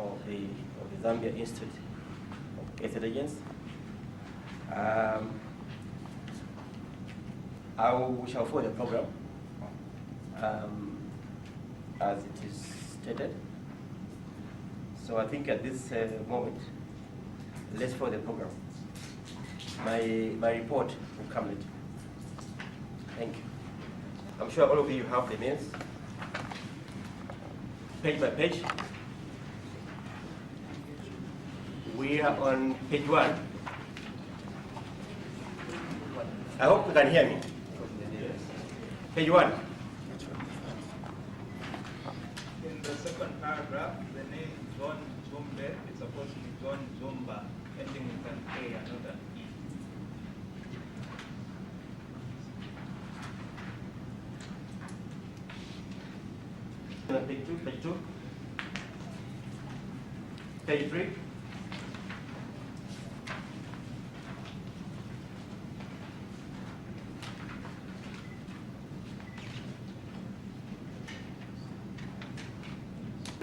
of the Zambia Institute of Intelligence. We shall follow the program as it is stated. So I think at this moment, let's follow the program. My report will come later. Thank you. I'm sure all of you have the names, page by page. We are on page 1. I hope you can hear me. Page 1. In the second paragraph, the name John Zombe is supposed to be John Zomba, ending with an A and not an E. Page 2, page 2. Page 3.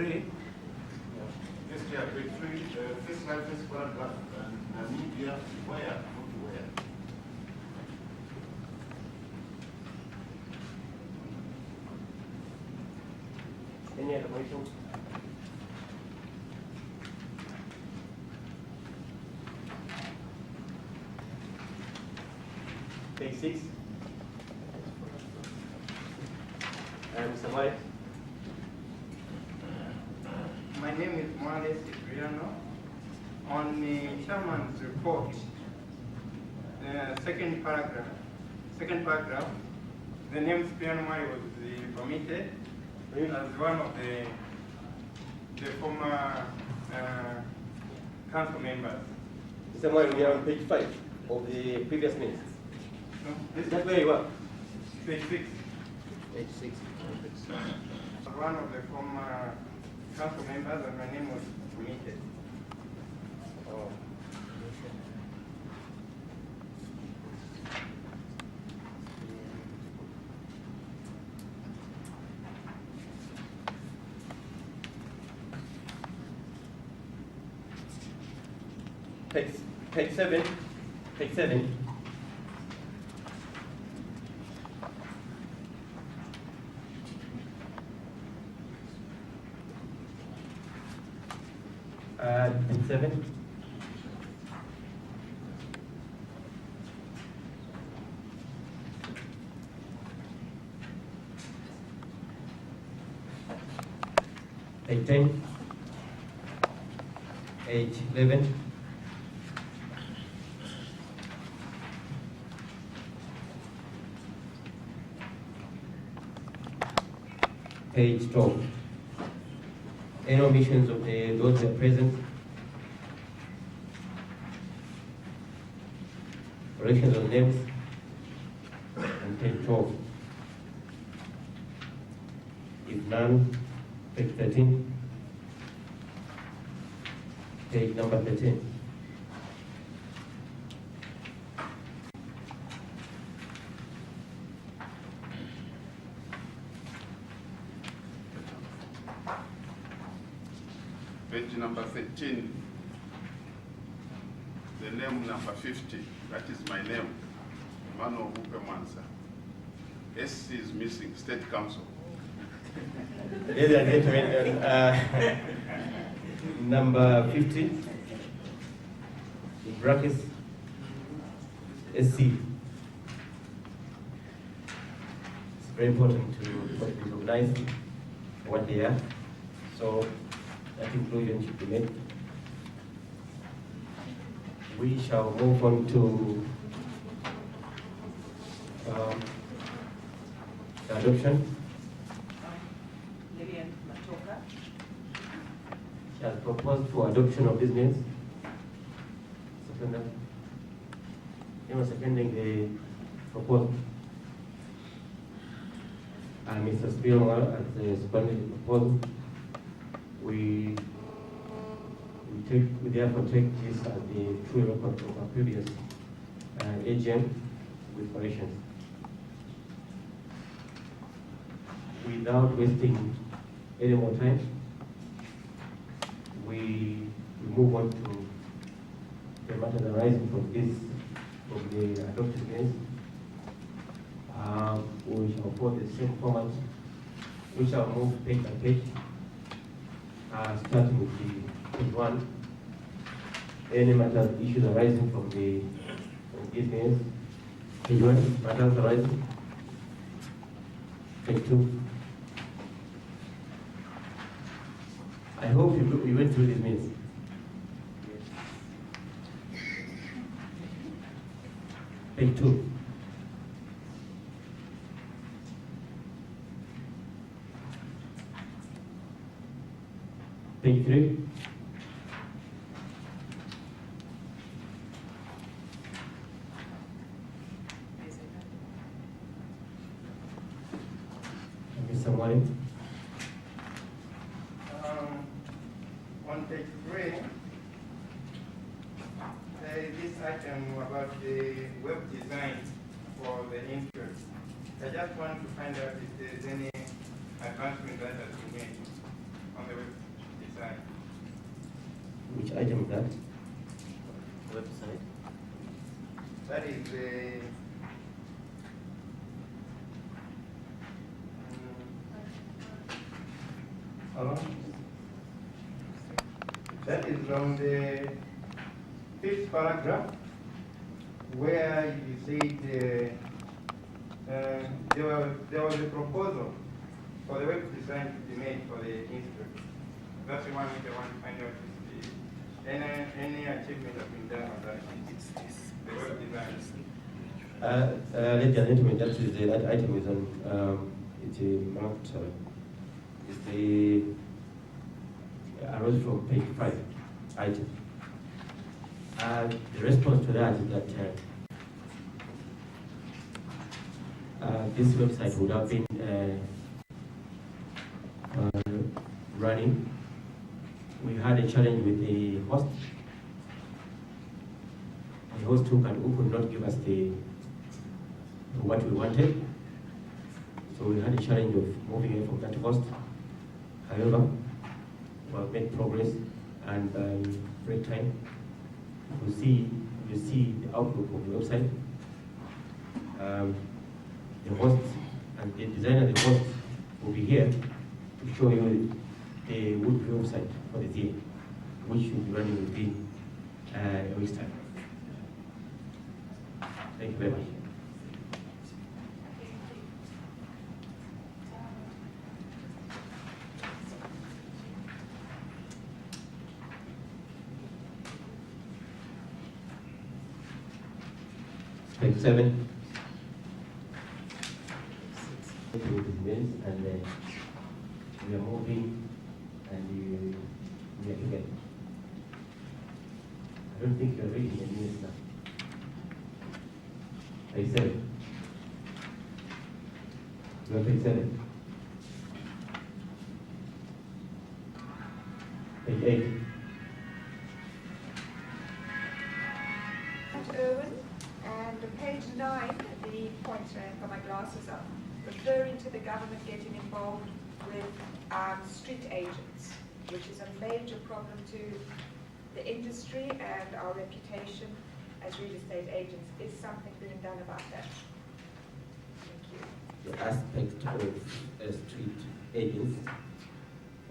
Yes, yeah, page 3, first line, first paragraph, Namibia, where, not where. Any other questions? Page 6. Mr. White. My name is Mwale Cipriano. On the chairman's report, second paragraph, the name Cipriano Mwale was permitted as one of the former council members. Mr. White, we are on page 5 of the previous minutes. No, Is that where you are? page 6. Page 6. One of the former council members, and my name was permitted. Oh. Page 7. Page 7. Page 7. Page 10. Page 11. Page 12. Any omissions of those that are present? Corrections on names? And page 12. If none, page 13. Page number 13. Page number 13, the name number 50, that is my name, Emmanuel Hupe Mwansa. SC is missing, State Council. Ladies and gentlemen, number 50, in brackets, SC. It's very important to recognize what they are. So that inclusion should be made. We shall move on to the adoption. Lillian Matoka. She has proposed for adoption of these minutes. Seconding the proposal. Mr. Spielmer has seconded the proposal. We therefore take this as the true record of our previous AGM with corrections. Without wasting any more time, we we move on to the matters arising from the adopted minutes. We shall follow the same format. We shall move page by page, starting with the page 1. Any matters, issues arising from these minutes. Page 1, matters arising. Page 2. I hope you went through these minutes. Page 2. Page 3. Mr. Mwale. On page 3, this item about the web design for the intern. I just want to find out if there's any advancement that has been made on the web design. Which item is that? Website. That is the that is on the 5th paragraph, where you said there was a proposal for the web design to be made for the institute. That's the one which I want to find out if any achievement has been done on that. The web design. Ladies and gentlemen, that item is on. It's marked. It's the arose from page 5 item. The response to that is that this website would have been running. We had a challenge with the host. The host who could not give us what we wanted. So we had a challenge of moving away from that host. However, we have made progress, and by break time, you see the outlook of the website. The host and the designer of the host will be here to show you the Woodview website for the ZIEA, which should be running within a week's time. Thank you very much. Page 7. And we are moving, and we are here. I don't think you are reading the minutes now. Page 7. You are page 7. Page 8. Irwin, and page 9, the points where I've got my glasses up, referring to the government getting involved with street agents, which is a major problem to the industry and our reputation as real estate agents. Is something being done about that? Thank you. The aspect of street agents,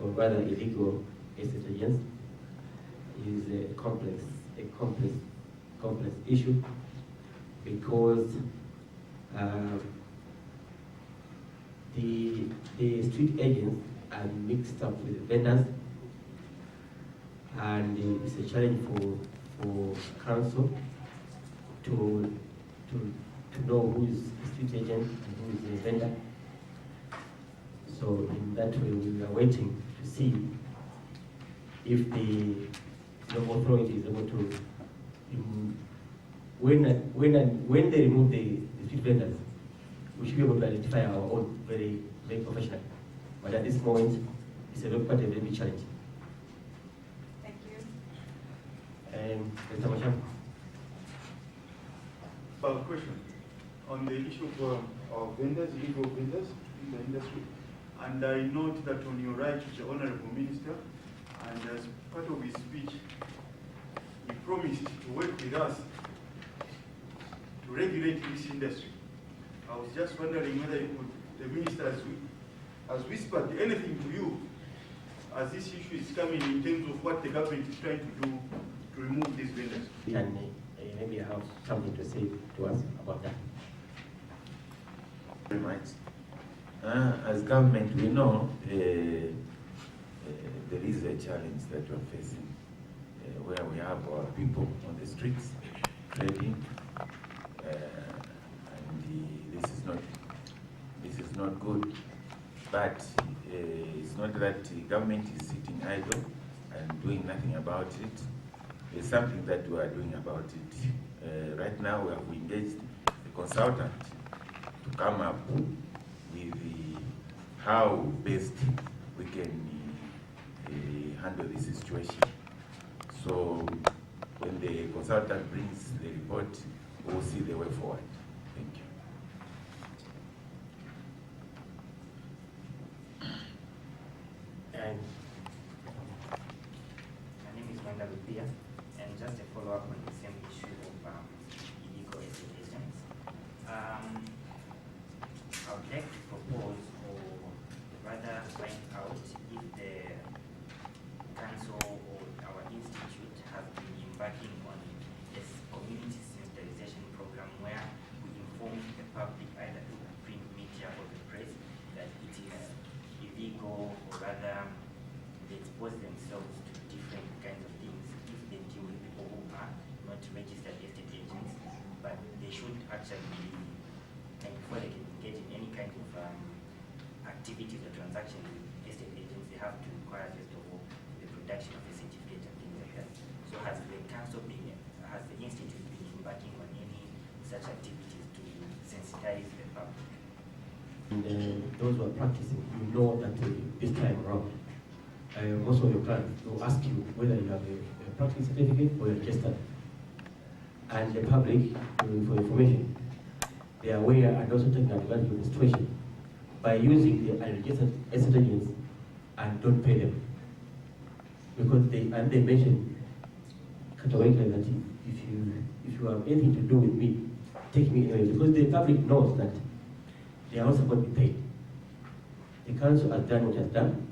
or rather illegal estate agents, is a complex issue, because the street agents are mixed up with vendors, and it's a challenge for council to know who is a street agent and who is a vendor. So in that way, we are waiting to see if the local authority is able to, when they remove the street vendors, we should be able to identify our own very professionally. But at this moment, it's quite a very big challenge. Thank you. Mr. Masham. Question on the issue of vendors, illegal vendors in the industry. And I note that on your right, the Honorable Minister, and as part of his speech, he promised to work with us to regulate this industry. I was just wondering whether the minister has whispered anything to you as this issue is coming in terms of what the government is trying to do to remove these vendors. And maybe have something to say to us about that. Very much. As government, we know there is a challenge that we're facing where we have our people on the streets trading, and this is not good. But it's not that the government is sitting idle and doing nothing about it. There's something that we are doing about it. Right now, we have engaged a consultant to come up with how best we can handle this situation. So when the consultant brings the report, we'll see the way forward. Thank you. And my name is ZIEA, and just a follow-up on the same issue of illegal estate agents. I would like to propose, or rather find out if the council or our institute have been embarking on a community sensitization program where we inform the public either through the print media or the press that it is illegal, or rather they expose themselves to different kinds of things if they deal with people who are not registered estate agents, but they should actually be, and before they can engage in any kind of activities or transactions with estate agents, they have to require first of all the production of a certificate and things like that. So has the council been, has the institute been embarking on any such activities to sensitize the public? And those who are practicing, you know that this time around, most of your clients will ask you whether you have a practice certificate or you're registered. And the public, for information, they are aware and also taking advantage of the situation by using the unregistered estate agents and don't pay them. Because they mention categorically that if you have anything to do with me, take me anyway. Because the public knows that they are also going to be paid. The council has done what it has done,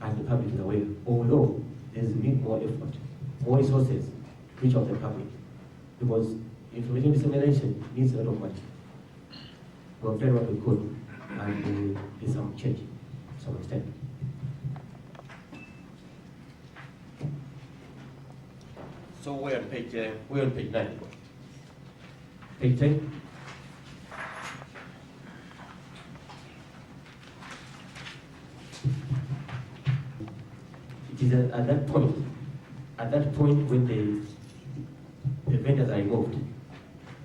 and the public is aware. Although there is need more effort, more resources to reach out the public, because information dissemination needs a lot of money. We have done what we could, and there's some change to some extent. So we're on page 9. Page 10. It is at that point when the vendors are removed,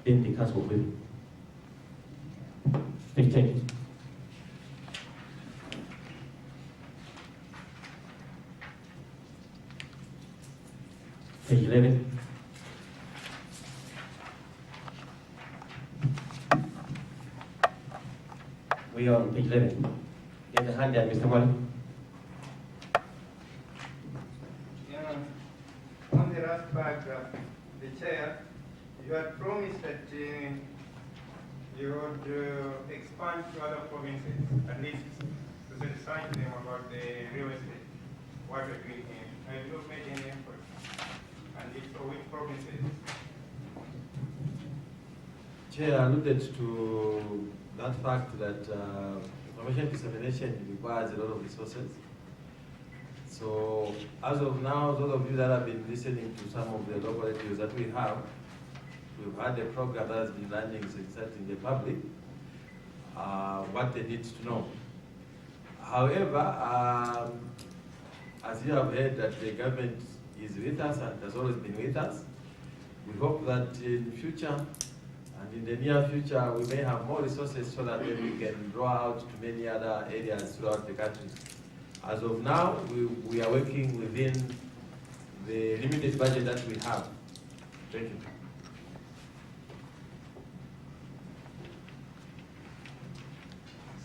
then the council will win. Page 10. Page 11. We are on page 11. There's a hand there, Mr. Wally. On the last paragraph, the chair, you had promised that you would expand to other provinces, at least to sensitize them about the real estate, what we're doing here. Have you made any effort? And if so, which provinces? Chair alluded to that fact that information dissemination requires a lot of resources. So as of now, those of you that have been listening to some of the local radios that we have, we've had a program that has been running sensitizing the public what they need to know. However, as you have heard that the government is with us and has always been with us, we hope that in future and in the near future we may have more resources so that then we can draw out to many other areas throughout the country. As of now, we are working within the limited budget that we have. Thank you.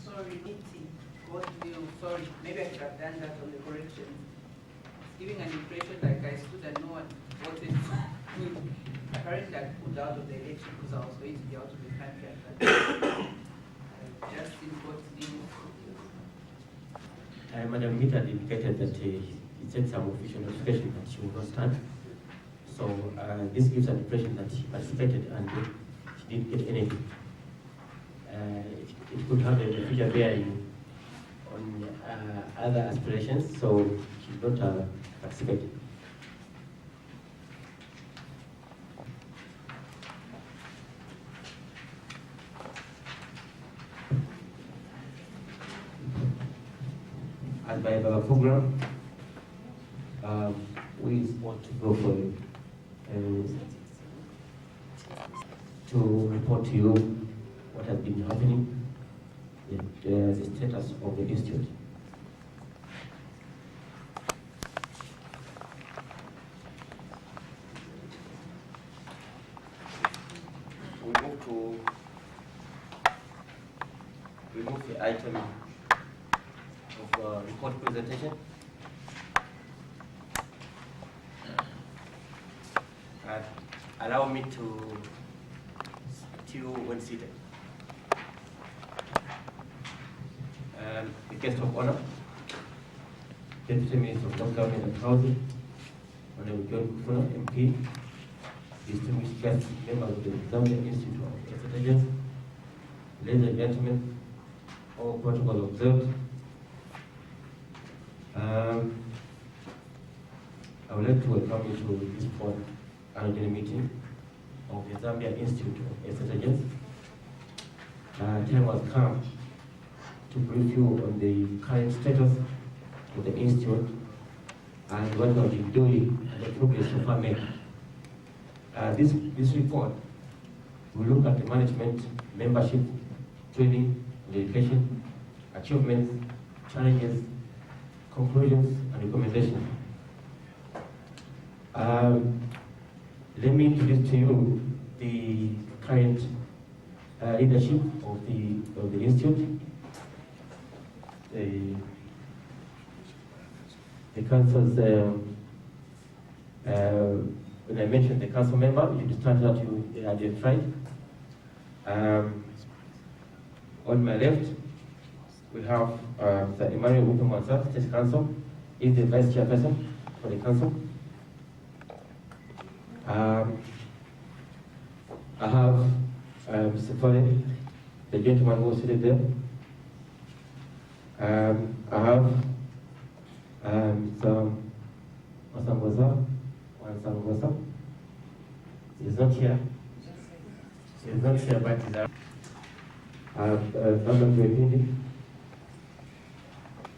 Sorry, sorry, maybe I should have done that on the correction. giving an impression like I stood and no one voted for me. Apparently I pulled out of the election because I was going to be out of the country at that time. I just didn't got in. Madam Mead had indicated that he sent some official notification that she will not stand. So this gives an impression that she participated and she didn't get anything. It could have a future bearing on other aspirations, so she did not participate. As by our program, we want to go for to report to you what has been happening, the status of the institute. We move the item of report presentation. Allow me to still when seated. The guest of honor, Deputy Minister of Local Government and Housing, Honorable John Kufuna, MP, distinguished guests, members of the Zambia Institute of Estate Agents, ladies and gentlemen, all protocols observed. I would like to welcome you to this fourth annual meeting of the Zambia Institute of Estate Agents. Time has come to brief you on the current status of the institute and what we have been doing and the progress so far made. This report will look at the management, membership, training, and education, achievements, challenges, conclusions, and recommendations. Let me introduce to you the current leadership of the institute. The council's, when I mentioned the council member, you understand that you identified. On my left, we have Mr. Emmanuel Upemansa, State Council. He's the Vice Chairperson for the council. I have Mr. Fale, the gentleman who was seated there. I have Mr. Masangoza. He's not here. He's not here, but he's out. I have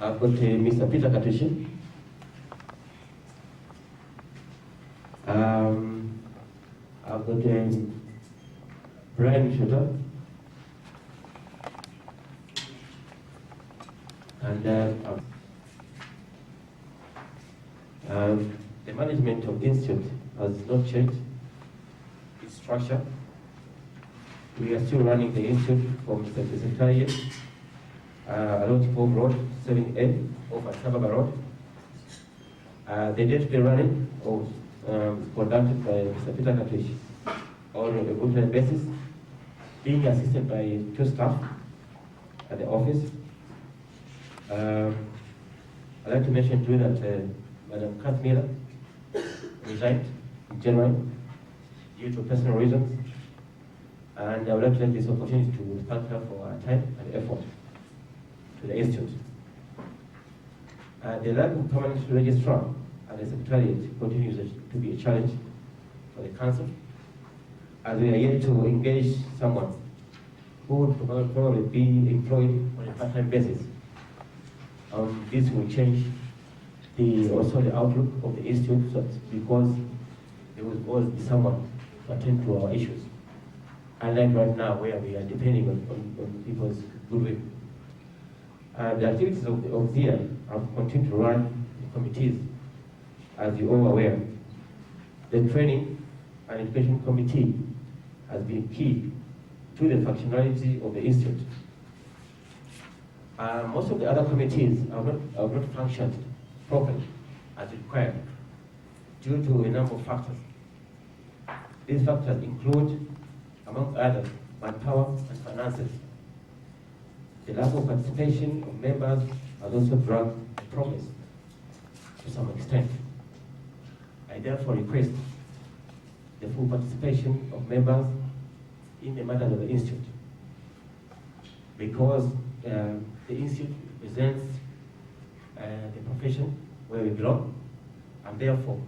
I've got Mr. Peter Katushi. I've got Brian Shota. And the management of the institute has not changed its structure. We are still running the institute from the Secretariat along Pog Road, 7A, off at Sababa Road. The day-to-day running was conducted by Mr. Peter Katushi on a full-time basis, being assisted by 2 staff at the office. I'd like to mention too that Madam Kath Miller resigned in January due to personal reasons, and I would like to take this opportunity to thank her for her time and effort to the institute. The lack of permanent registrar and the secretariat continues to be a challenge for the council, as we are yet to engage someone who would probably be employed on a part-time basis. This will change also the outlook of the institute, because there will always be someone to attend to our issues. Unlike right now, where we are depending on people's goodwill. The activities of ZIEA have continued to run the committees, as you're all aware. The training and education committee has been key to the functionality of the institute. Most of the other committees have not functioned properly as required due to a number of factors. These factors include, among others, manpower and finances. The lack of participation of members has also dragged the progress to some extent. I therefore request the full participation of members in the matters of the Institute, because the Institute represents the profession where we belong, and therefore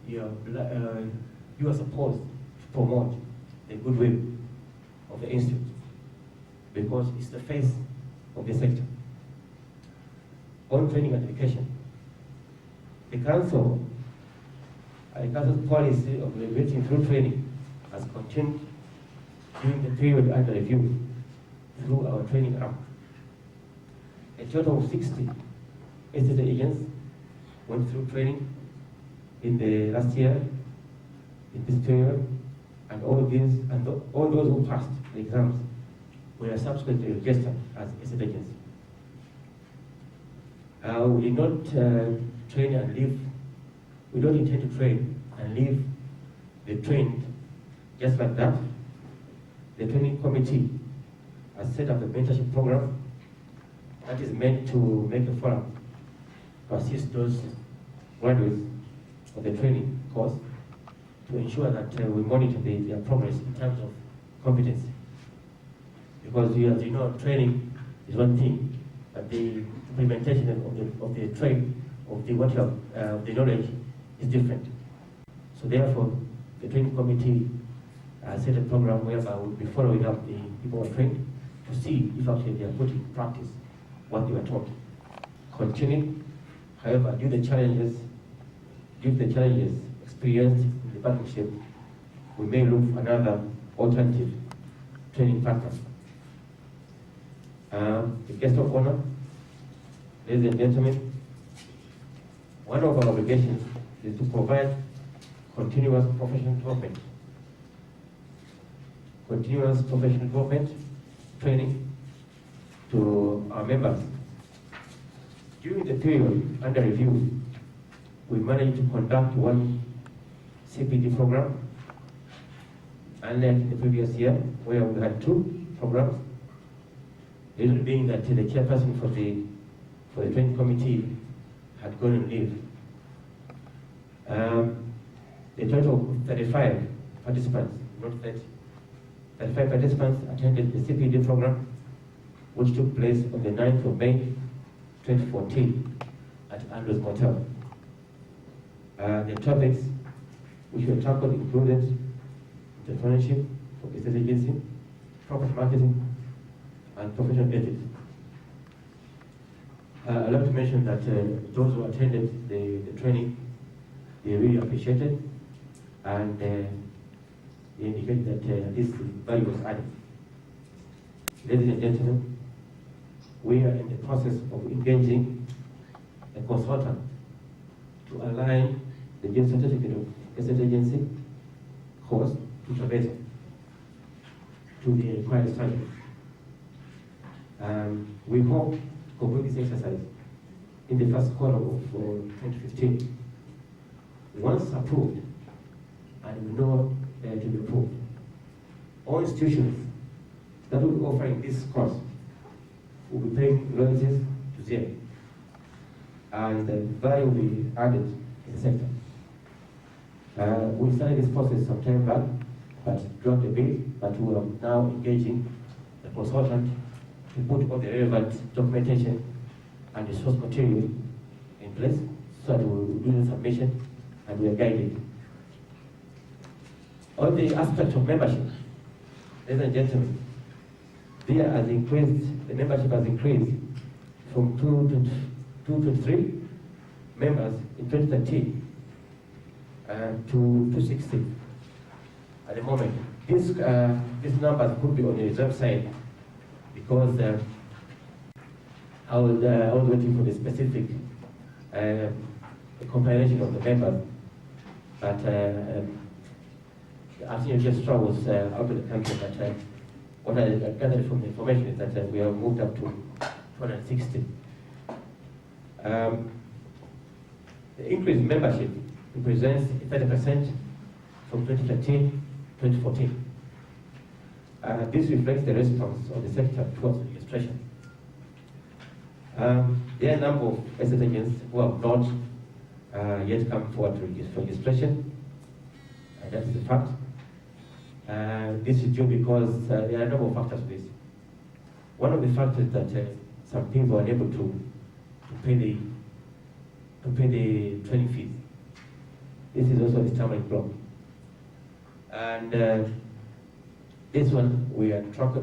you are supposed to promote the goodwill of the Institute, because it's the face of the sector. On training and education, the Council's policy of regulating through training has continued during the period under review through our training arm. A total of 60 estate agents went through training in the last year, in this period, and all those who passed the exams were subsequently registered as estate agents. We did not train and leave. We don't intend to train and leave the trained just like that. The training committee has set up a mentorship program that is meant to make a follow-up to assist those graduates of the training course to ensure that we monitor their progress in terms of competency. Because as you know, training is one thing, but the implementation of the trade, of the the knowledge is different. So therefore, the training committee set a program whereby we'll be following up the people who are trained to see if actually they are putting in practice what they were taught. Continuing, however, due to the challenges experienced in the partnership, we may look for another alternative training partner. The guest of honor, ladies and gentlemen, one of our obligations is to provide continuous professional development training to our members. During the period under review, we managed to conduct one CPD program, unlike the previous year where we had 2 programs. The reason being that the chairperson for the training committee had gone on leave. A total of 35 participants, not 30, 35 participants attended the CPD program, which took place on the 9th of May 2014 at Andrews Motel. The topics which were tackled included entrepreneurship for estate agency, property marketing, and professional ethics. I'd like to mention that those who attended the training, they really appreciated, and they indicated that this value was added. Ladies and gentlemen, we are in the process of engaging a consultant to align the General Certificate of Estate Agency course to Traveso to the required standards. We hope to complete this exercise in the first quarter of 2015. Once approved, and we know to be approved, all institutions that will be offering this course will be paying royalties to ZIEA, and the value will be added in the sector. We started this process some time back, but dropped a bit, but we are now engaging the consultant to put all the relevant documentation and the source material in place so that we will do the submission and we are guided. On the aspect of membership, ladies and gentlemen, ZIEA has increased, the membership has increased from 223 members in 2013 to 260 at the moment. These numbers could be on the reserve side because I was waiting for the specific compilation of the members, but the acting registrar was out of the country. But what I gathered from the information is that we have moved up to 260. The increase in membership represents 30% from 2013 to 2014. This reflects the response of the sector towards registration. There are a number of estate agents who have not yet come forward for registration. That's the fact. This is due because there are a number of factors for this. One of the factors is that some people are unable to pay the training fees. This is also the stumbling block. And this one we are trying to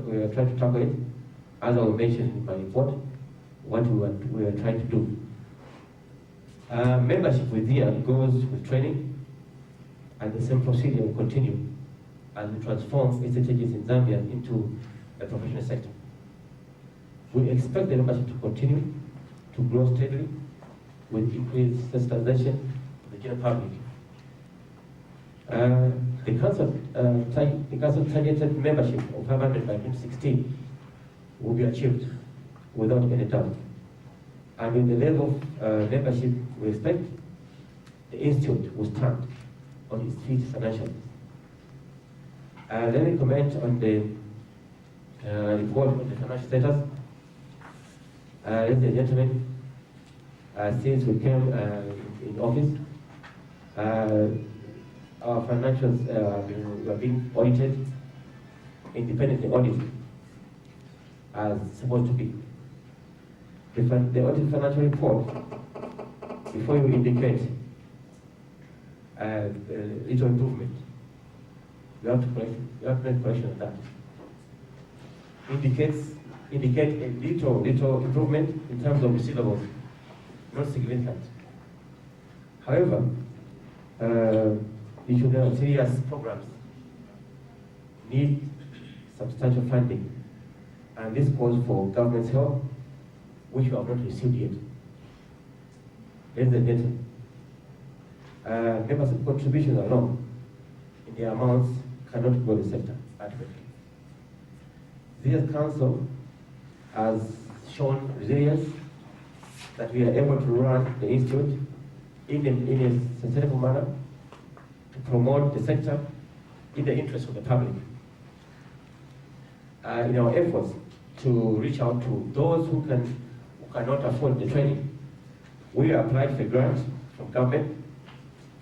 tackle it, as I mentioned in my report, what we are trying to do. Membership with ZIEA goes with training, and the same procedure will continue as we transform estate agents in Zambia into a professional sector. We expect the membership to continue to grow steadily with increased sensitization of the general public. The council targeted membership of 500 by 2016 will be achieved without any doubt. And with the level of membership we expect, the institute will stand on its feet financially. Let me comment on the report on the financial status. Ladies and gentlemen, since we came in office, our financials were being audited, independently audited, as supposed to be. The audit financial report, before you indicate little improvement, you have to make correction of that. Indicate a little improvement in terms of receivables, not significant. However, you should know serious programs need substantial funding, and this calls for government's help, which we have not received yet. Ladies and gentlemen, members' contributions alone in their amounts cannot grow the sector adequately. ZIEA's council has shown resilience that we are able to run the institute in a sustainable manner to promote the sector in the interest of the public. In our efforts to reach out to those who cannot afford the training, we applied for grants from government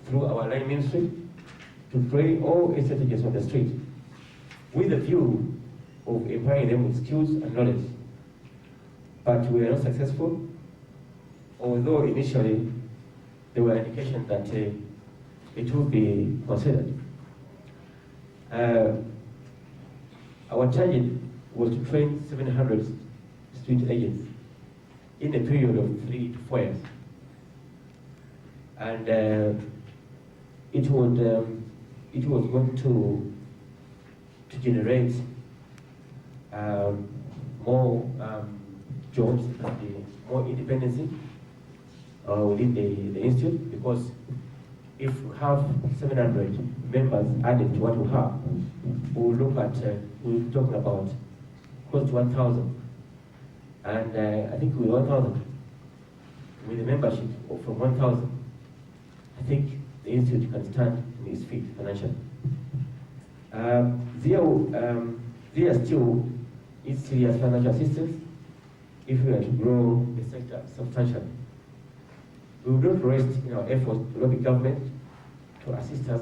through our line ministry to train all estate agents on the street with the view of empowering them with skills and knowledge. But we were not successful, although initially there were indications that it would be considered. Our target was to train 700 street agents in a period of 3 to 4 years. And it was going to generate more jobs and more independency within the institute, because if we have 700 members added to what we have, we'll look at, we're talking about close to 1,000. And I think with 1,000, with a membership from 1,000, I think the institute can stand on its feet financially. ZIEA still needs serious financial assistance if we are to grow the sector substantially. We will not rest in our efforts to lobby government to assist us,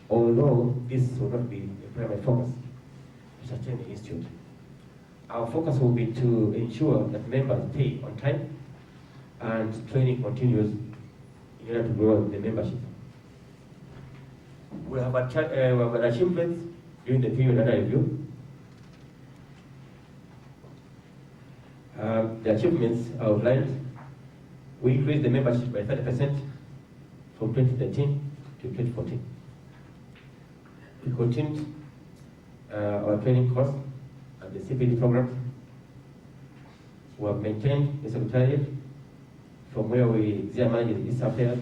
although this will not be the primary focus to sustain the institute. Our focus will be to ensure that members pay on time and training continues in order to grow the membership. We have achievements during the period under review. The achievements are outlined. We increased the membership by 30% from 2013 to 2014. We continued our training course and the CPD program. We have maintained the secretariat from where ZIEA manages its affairs,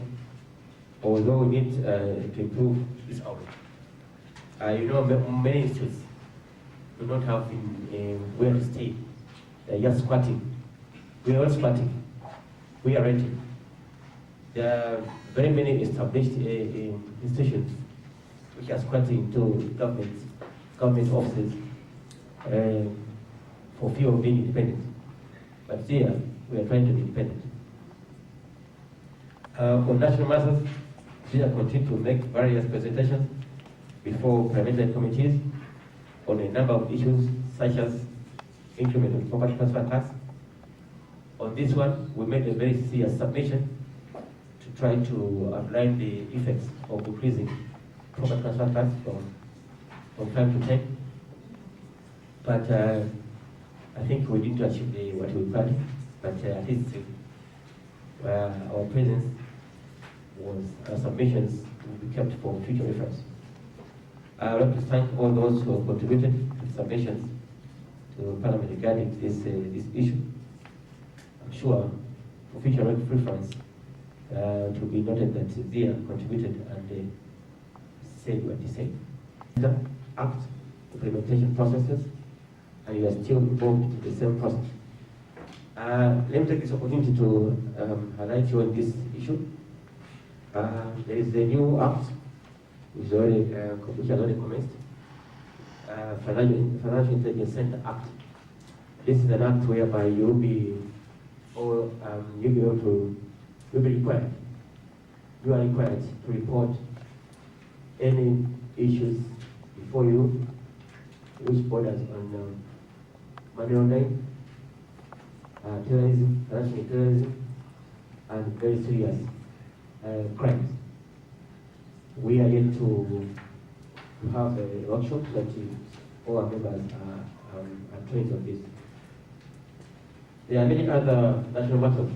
although we need to improve this outreach. You know, many institutes do not have where to stay. They're just squatting. We are not squatting. We are renting. There are very many established institutions which are squatting into government offices for fear of being independent. But here, we are trying to be independent. On national matters, ZIEA continue to make various presentations before parliamentary committees on a number of issues such as increment of property transfer tax. On this one, we made a very serious submission to try to outline the effects of increasing property transfer tax from time to time. But I think we didn't achieve what we planned, but at least our presence was, our submissions will be kept for future reference. I would like to thank all those who have contributed to submissions to Parliament regarding this issue. I'm sure for future reference, it will be noted that ZIEA contributed and said what they said. The Act implementation processes, and you are still involved in the same process. Let me take this opportunity to highlight you on this issue. There is a new act which has already commenced, Financial Intelligence Center Act. This is an act whereby you'll be required. You are required to report any issues before you which borders on money laundering, terrorism, financial terrorism, and very serious crimes. We are yet to have a workshop that all our members are trained on this. There are many other national matters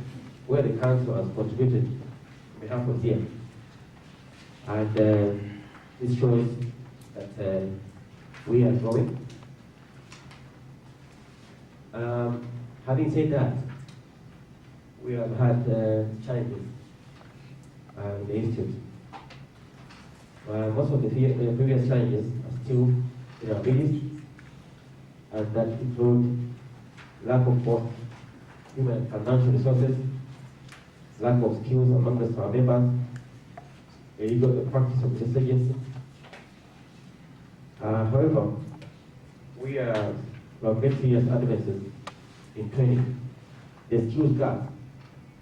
where the Council has contributed on behalf of ZIEA. And this shows that we are growing. Having said that, we have had challenges in the Institute. Most of the previous challenges are still in our midst, and that include lack of both human and financial resources, lack of skills among our members, illegal practice of this agency. However, we have made serious advances in training. The skills gap,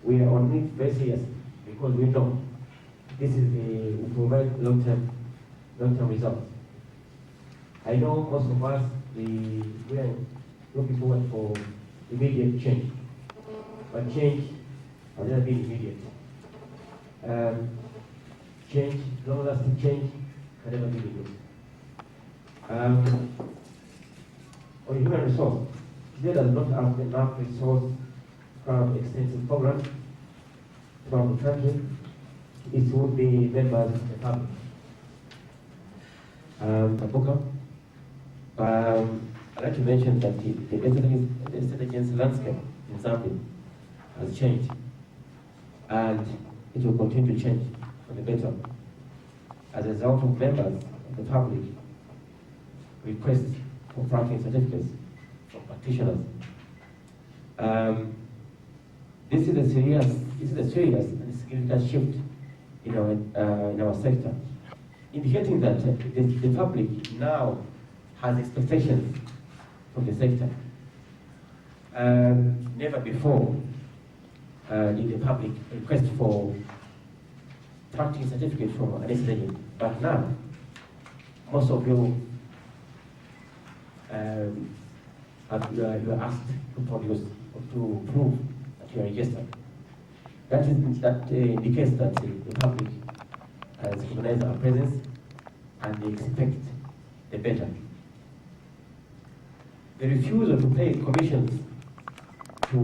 we are on it very serious because we know this will provide long-term results. I know most of us, we are looking forward for immediate change, but change has never been immediate. Change, long-lasting change, can never be immediate. On human resource, ZIEA does not have enough resource to have extensive programs throughout the country. It would be members of the public. I'd like to mention that the intelligence landscape in Zambia has changed, and it will continue to change for the better. As a result of members of the public requests for practicing certificates from practitioners. This is a serious and significant shift in our sector, indicating that the public now has expectations from the sector. Never before did the public request for practicing certificate from an agent, but now most of you you are asked to produce or to prove that you are registered. That indicates that the public has recognized our presence and they expect the better. The refusal to pay commissions to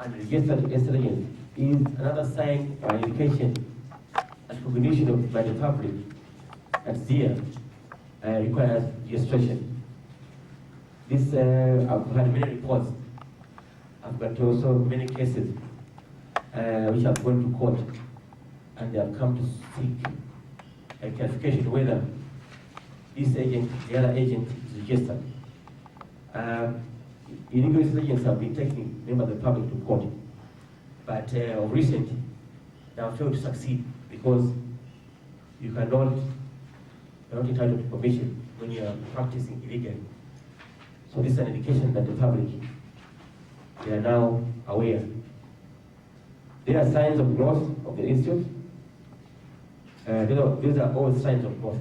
unregistered agents is another sign or indication and recognition by the public that ZIEA requires registration. This, I've had many reports. I've got also many cases which have gone to court, and they have come to seek a clarification whether this agent, the other agent, is registered. Illegal agents have been taking members of the public to court, but of recent, that have failed to succeed because you're not entitled to permission when you are practicing illegally. So this is an indication that the public, they are now aware. There are signs of growth of the institute. These are all signs of growth.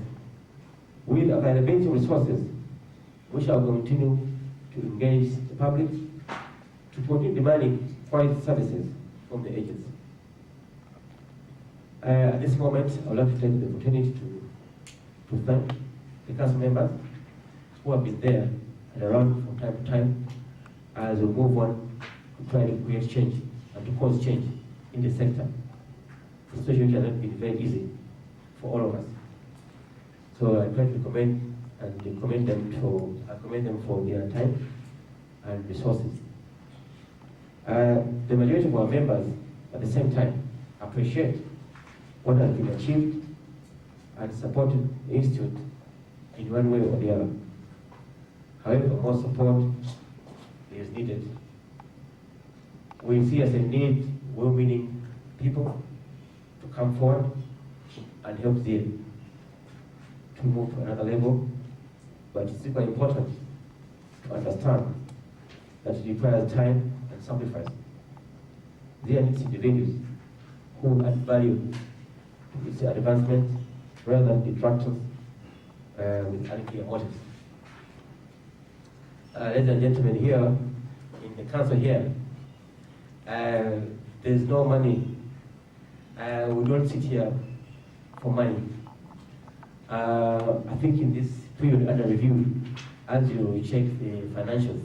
With availability of resources, we shall continue to engage the public to continue demanding quality services from the agency. At this moment, I would like to take the opportunity to thank the council members who have been there and around from time to time as we move on to try to create change and to cause change in the sector. The situation has not been very easy for all of us. So I try to commend them for their time and resources. The majority of our members, at the same time, appreciate what has been achieved and supported the Institute in one way or the other. However, more support is needed. We see as a need well-meaning people to come forward and help ZIEA to move to another level, but it's super important to understand that it requires time and sacrifice. ZIEA needs individuals who add value to its advancement rather than detractors with unclear motives. Ladies and gentlemen, here in the council here, there's no money. We don't sit here for money. I think in this period under review, as you check the financials,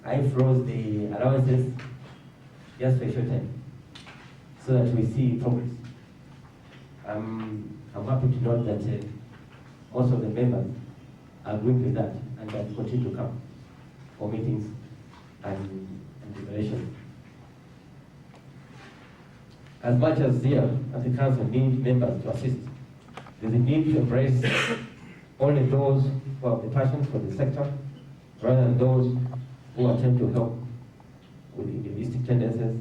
I froze the allowances just for a short time so that we see progress. I'm happy to note that most of the members agree with that and that continue to come for meetings and deliberations. As much as ZIEA, as the council, need members to assist, there's a need to embrace only those who have the passion for the sector, rather than those who attempt to help with individualistic tendencies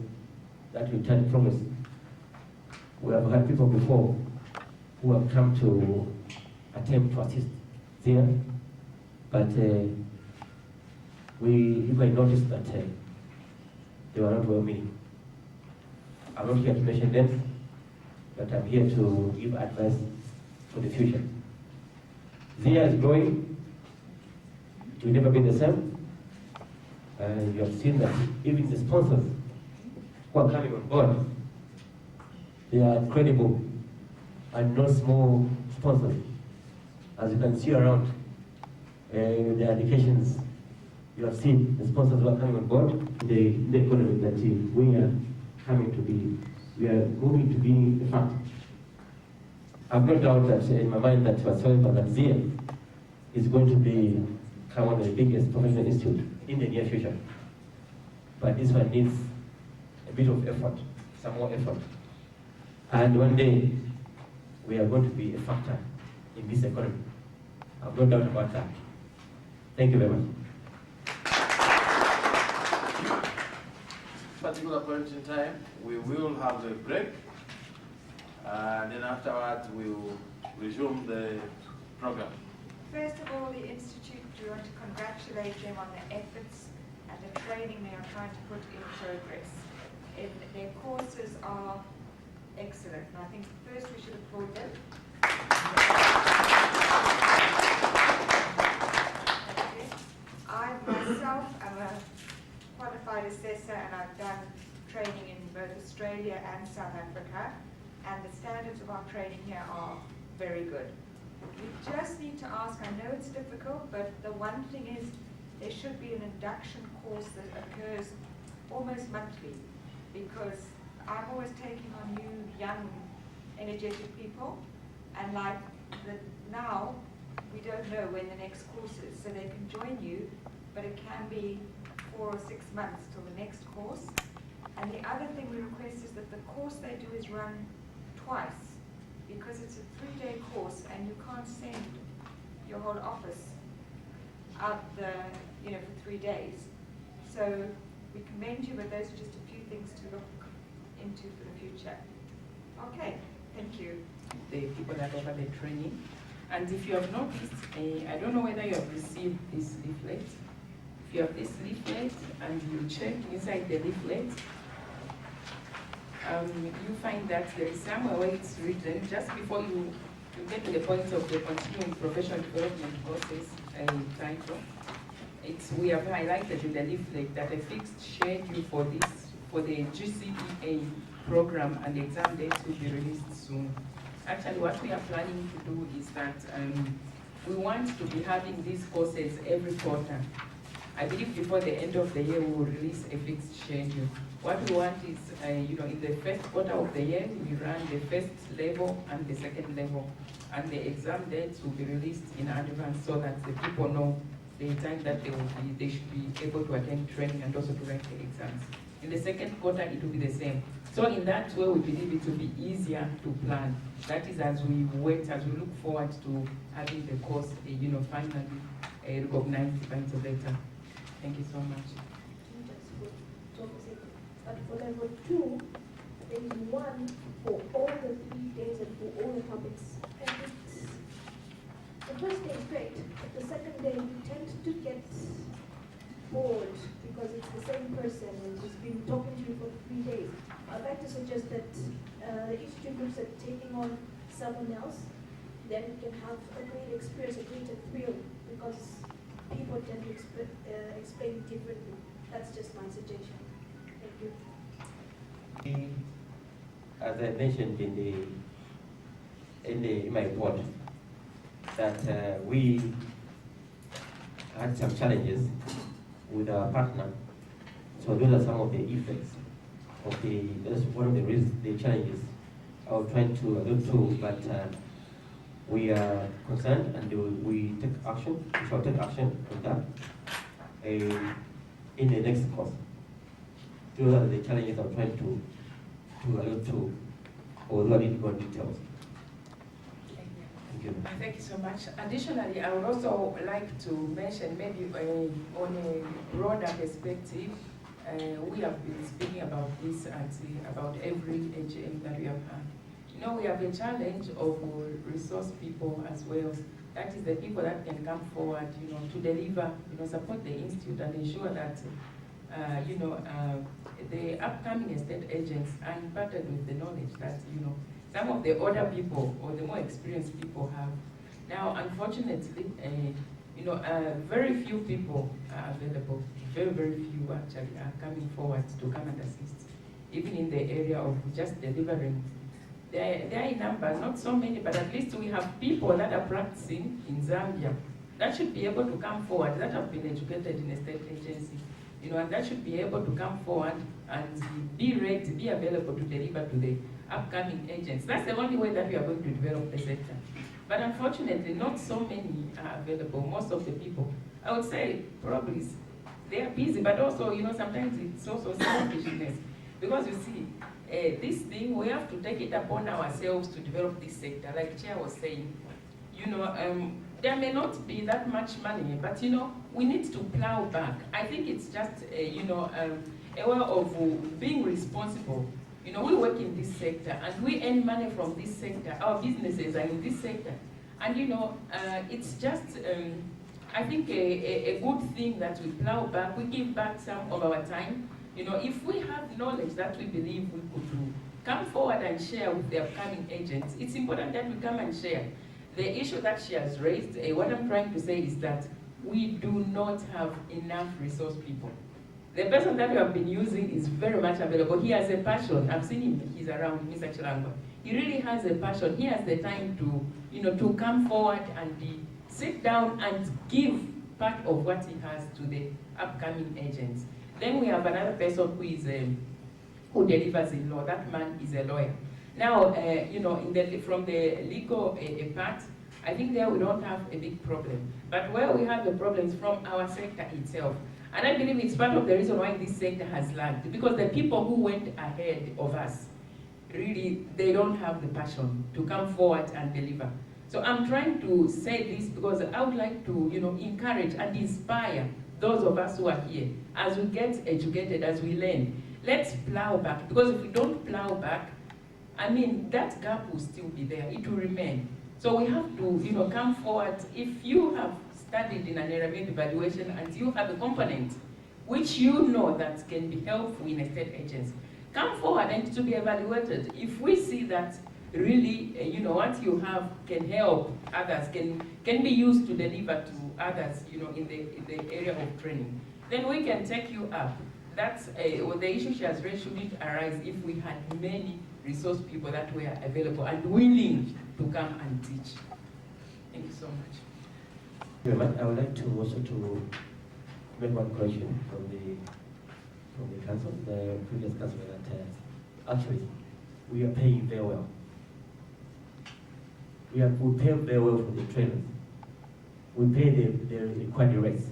that will turn progress. We have had people before who have come to attempt to assist ZIEA, but you might notice that they were not well-meaning. I'm not here to mention them, but I'm here to give advice for the future. ZIEA is growing. It will never be the same. You have seen that even the sponsors who are coming on board, they are credible and not small sponsors. As you can see around the indications, you have seen the sponsors who are coming on board in the economy that we are moving to be a fact. I have no doubt that in my mind that whatsoever that ZIEA is going to become one of the biggest professional institutes in the near future. But this one needs a bit of effort, some more effort. And one day, we are going to be a factor in this economy. I have no doubt about that. Thank you very much. Particular point in time, we will have a break, and then afterwards we will resume the program. First of all, the Institute, we want to congratulate them on their efforts and the training they are trying to put in progress. Their courses are excellent, and I think first we should applaud them. I myself am a qualified assessor, and I've done training in both Australia and South Africa, and the standards of our training here are very good. We just need to ask, I know it's difficult, but the one thing is there should be an induction course that occurs almost monthly, because I'm always taking on new, young, energetic people, and like now, we don't know when the next course is, so they can join you, but it can be 4 or 6 months till the next course. And the other thing we request is that the course they do is run twice, because it's a 3-day course and you can't send your whole office out for 3 days. So we commend you, but those are just a few few things to look into for the future. Okay, thank you. The people that offer the training. And if you have noticed, I don't know whether you have received this leaflet. If you have this leaflet and you check inside the leaflet, you find that there is somewhere where it's written, just before you get to the point of the continuing professional development process title, we have highlighted in the leaflet that a fixed schedule for the GCEA program and the exam dates will be released soon. Actually, what we are planning to do is that we want to be having these courses every quarter. I believe before the end of the year, we will release a fixed schedule. What we want is, in the first quarter of the year, we run the first level and the second level. And the exam dates will be released in advance so that the people know the time that they should be able to attend training and also to write the exams. In the second quarter, it will be the same. So in that way, we believe it will be easier to plan. That is, as we look forward to having the course, finally recognized by later. Thank you so much. But for level 2, there is one for all the 3 days and for all the topics. And the first day is great, but the second day you tend to get bored because it's the same person and who's been talking to you for 3 days. I'd like to suggest that the institute looks at taking on someone else, then we can have a great experience, a greater thrill, because people tend to explain differently. That's just my suggestion. Thank you. As I mentioned in my report, that we had some challenges with our partner. So those are some of the effects of that's one of the reasons, the challenges I was trying to allude to, but we are concerned and we take action, we shall take action on that in the next course. Those are the challenges I'm trying to allude to, although I didn't go into details. Thank you. Thank you so much. Additionally, I would also like to mention, maybe on a broader perspective, we have been speaking about this about every AGM that we have had. We have a challenge of resource people as well. That is the people that can come forward, to deliver, support the institute and ensure that, the upcoming estate agents are imparted with the knowledge that, some of the older people or the more experienced people have. Now, unfortunately, very few people are available. Very, very few actually are coming forward to come and assist, even in the area of just delivering. There are in numbers, not so many, but at least we have people that are practicing in Zambia that should be able to come forward, that have been educated in a state agency, and that should be able to come forward and be ready, be available to deliver to the upcoming agents. That's the only way that we are going to develop the sector. But unfortunately, not so many are available. Most of the people, I would say, probably they are busy, but also, sometimes it's also selfishness. Because you see, this thing, we have to take it upon ourselves to develop this sector. Like Chair was saying, there may not be that much money, but we need to plow back. I think it's just, a way of being responsible. We work in this sector and we earn money from this sector. Our businesses are in this sector. And it's just, I think, a good thing that we plow back. We give back some of our time. If we have knowledge that we believe we could do, come forward and share with the upcoming agents. It's important that we come and share. The issue that she has raised, what I'm trying to say is that we do not have enough resource people. The person that we have been using is very much available. He has a passion. I've seen him, he's around, Mr. Chilangwa. He really has a passion. He has the time to, to come forward and sit down and give part of what he has to the upcoming agents. Then we have another person who delivers in law. That man is a lawyer. Now, from the legal part, I think there we don't have a big problem. But where we have the problems from our sector itself, and I believe it's part of the reason why this sector has lagged, because the people who went ahead of us, really, they don't have the passion to come forward and deliver. So I'm trying to say this because I would like to, encourage and inspire those of us who are here, as we get educated, as we learn. let's plow back, because if we don't plow back, I mean, that gap will still be there, it will remain. So we have to, come forward. If you have studied in an area-based evaluation and you have a component which you know that can be helpful in estate agents, come forward and to be evaluated. If we see that really, what you have can help others, can be used to deliver to others, in the area of training, then we can take you up. That's the issue shouldn't arise if we had many resource people that were available and willing to come and teach. Thank you so much. Very much. I would like to also to make one correction from the council, the previous council, that actually we are paying very well. We pay very well for the trainers. We pay the required rates.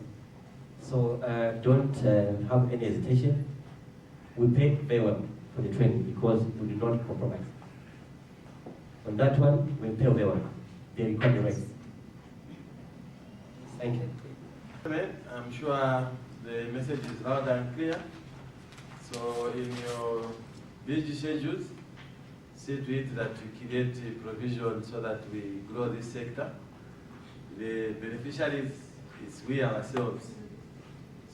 So don't have any hesitation. We pay very well for the training because we do not compromise. On that one, we pay very well. The required rates. Thank you. I'm sure the message is loud and clear. So in your busy schedules, see to it that we create a provision so that we grow this sector. The beneficiaries is we ourselves.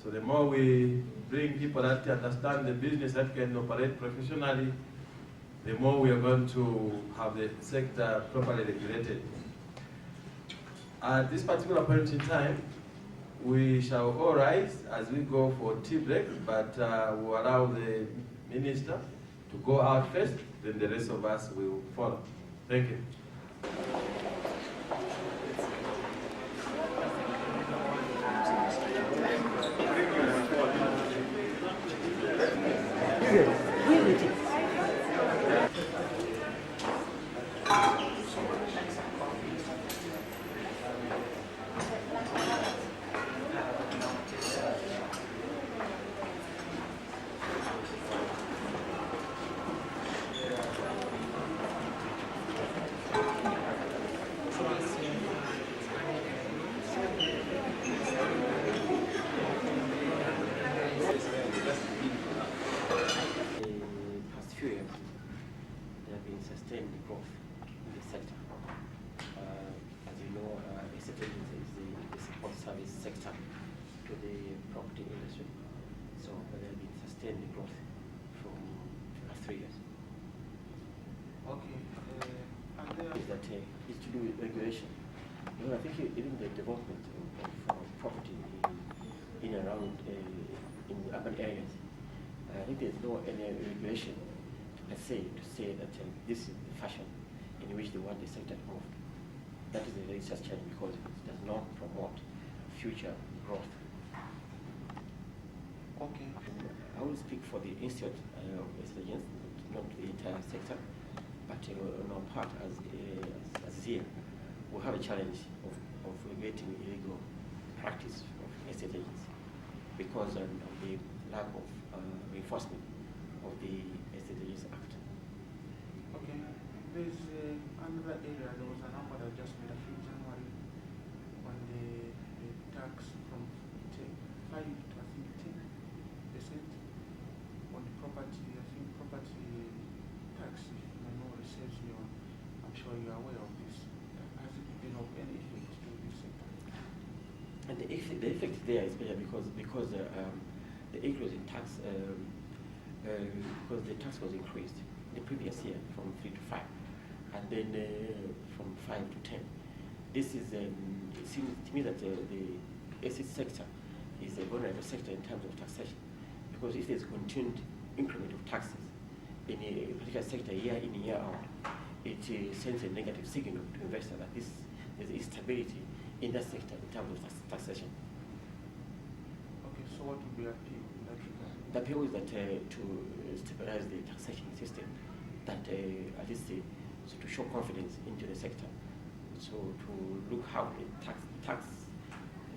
So the more we bring people that understand the business, that can operate professionally, the more we are going to have the sector properly regulated. At this particular point in time, we shall all rise as we go for tea break, but we'll allow the minister to go out first, then the rest of us will follow. Thank you. Is to do with regulation. I think even the development of property in and around in urban areas, I think there's no any regulation, let's say, to say that this is the fashion in which they want the sector to move. That is a very serious challenge because it does not promote future growth. Okay. I will speak for the Institute of Agents, not the entire sector. But on our part as ZIEA, we have a challenge of regulating illegal practice of estate agents because of the lack of enforcement of the Estate Agents Act. Okay. There's another area, there was a number that just made a few January on the tax from 5 to I think 10% on the property, I think property tax. I'm sure you are aware of this. Has it been of any effect to this sector? And the effect there is better because the increase in tax because the tax was increased the previous year from 3 to 5, and then from 5 to 10. This is it seems to me that the estate sector is a vulnerable sector in terms of taxation, because if there's continued increment of taxes in a particular sector year in year out, it sends a negative signal to investors that there's instability in that sector in terms of taxation. Okay, so what would be your appeal in that regard? The appeal is that to stabilize the taxation system, that at least so to show confidence into the sector, so to look how the tax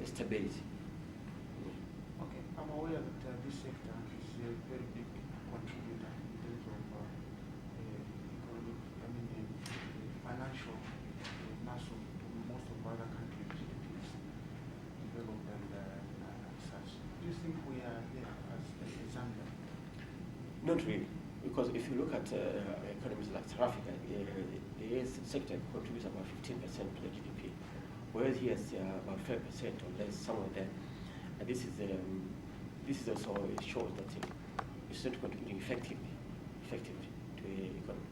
stability. Okay, I'm aware that this sector is a very big contributor in terms of financial muscle to most of other countries' GDPs developed and such. Do you think we are there as Zambia? not really, because if you look at economies like South Africa, the sector contributes about 15% to the GDP, whereas here it's about 5% or less, somewhere there. And this is also shows that it's not contributing effectively to the economy.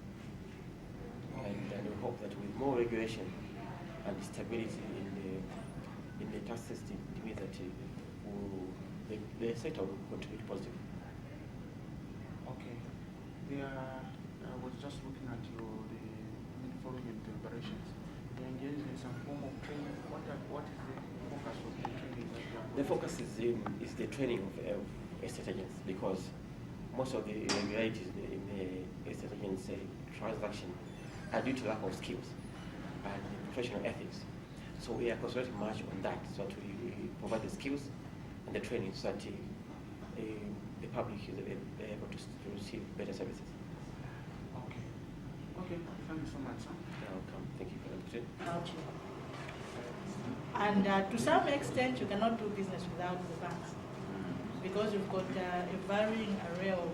And we hope that with more regulation and stability in the tax system, it means that the sector will contribute positively. Okay. I was just looking at following your deliberations. You're engaged in some form of training. What is the focus of the training that you are? The focus is the training of estate agents, because most of the irregularities in the estate agents transaction are due to lack of skills and professional ethics. So we are concentrating much on that, so that we provide the skills and the training so that the public is able to receive better services. Okay. Okay. Thank you so much, sir. You're welcome. Thank you for the opportunity. And to some extent, you cannot do business without the banks, because you've got a varying array of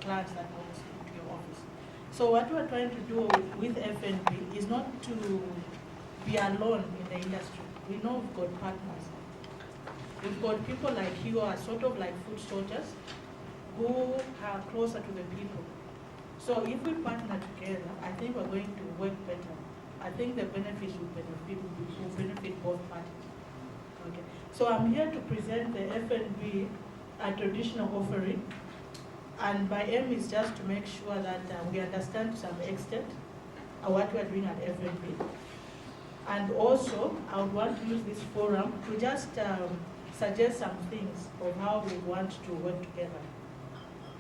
clients that walks into your office. So what we're trying to do with FNB is not to be alone in the industry. We know we've got partners. We've got people like you who are sort of like foot soldiers who are closer to the people. So if we partner together, I think we're going to work better. I think the benefits will benefit both parties. Okay. So I'm here to present the FNB a traditional offering, and my aim is just to make sure that we understand to some extent what we're doing at FNB. And also, I would want to use this forum to just suggest some things of how we want to work together.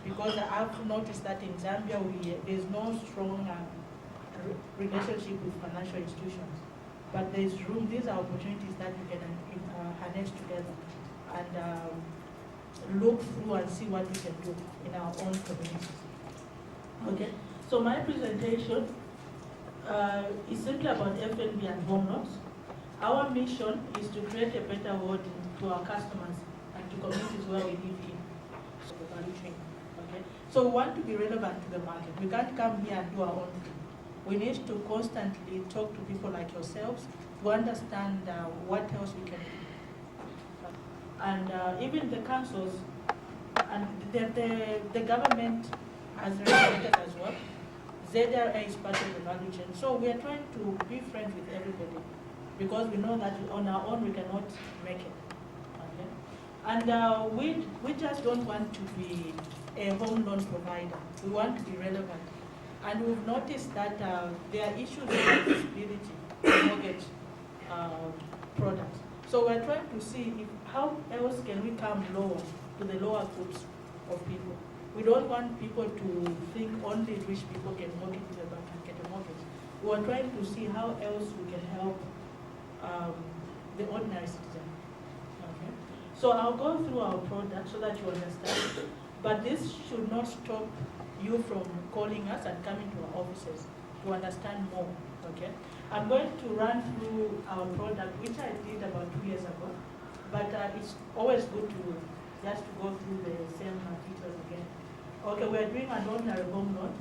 Because I've noticed that in Zambia, there's no strong relationship with financial institutions. But there's room, these are opportunities that we can harness together and look through and see what we can do in our own communities. Okay, so my presentation is simply about FNB and home loans. Our mission is to create a better world to our customers and to communities where we live in. So the value chain. Okay, so we want to be relevant to the market. We can't come here and do our own thing. We need to constantly talk to people like yourselves to understand what else we can do. And even the councils and the government has regulated as well. ZIEA is part of the value chain. So we are trying to be friends with everybody, because we know that on our own we cannot make it. Okay? And we just don't want to be a home loan provider. We want to be relevant. And we've noticed that there are issues with accessibility to mortgage products. So we're trying to see how else can we come lower to the lower groups of people. We don't want people to think only rich people can walk into the bank and get a mortgage. We're trying to see how else we can help the ordinary citizen. Okay? So I'll go through our product so that you understand. But this should not stop you from calling us and coming to our offices to understand more. Okay? I'm going to run through our product, which I did about 2 years ago, but it's always good to just to go through the same details again. Okay, we're doing an ordinary home loan,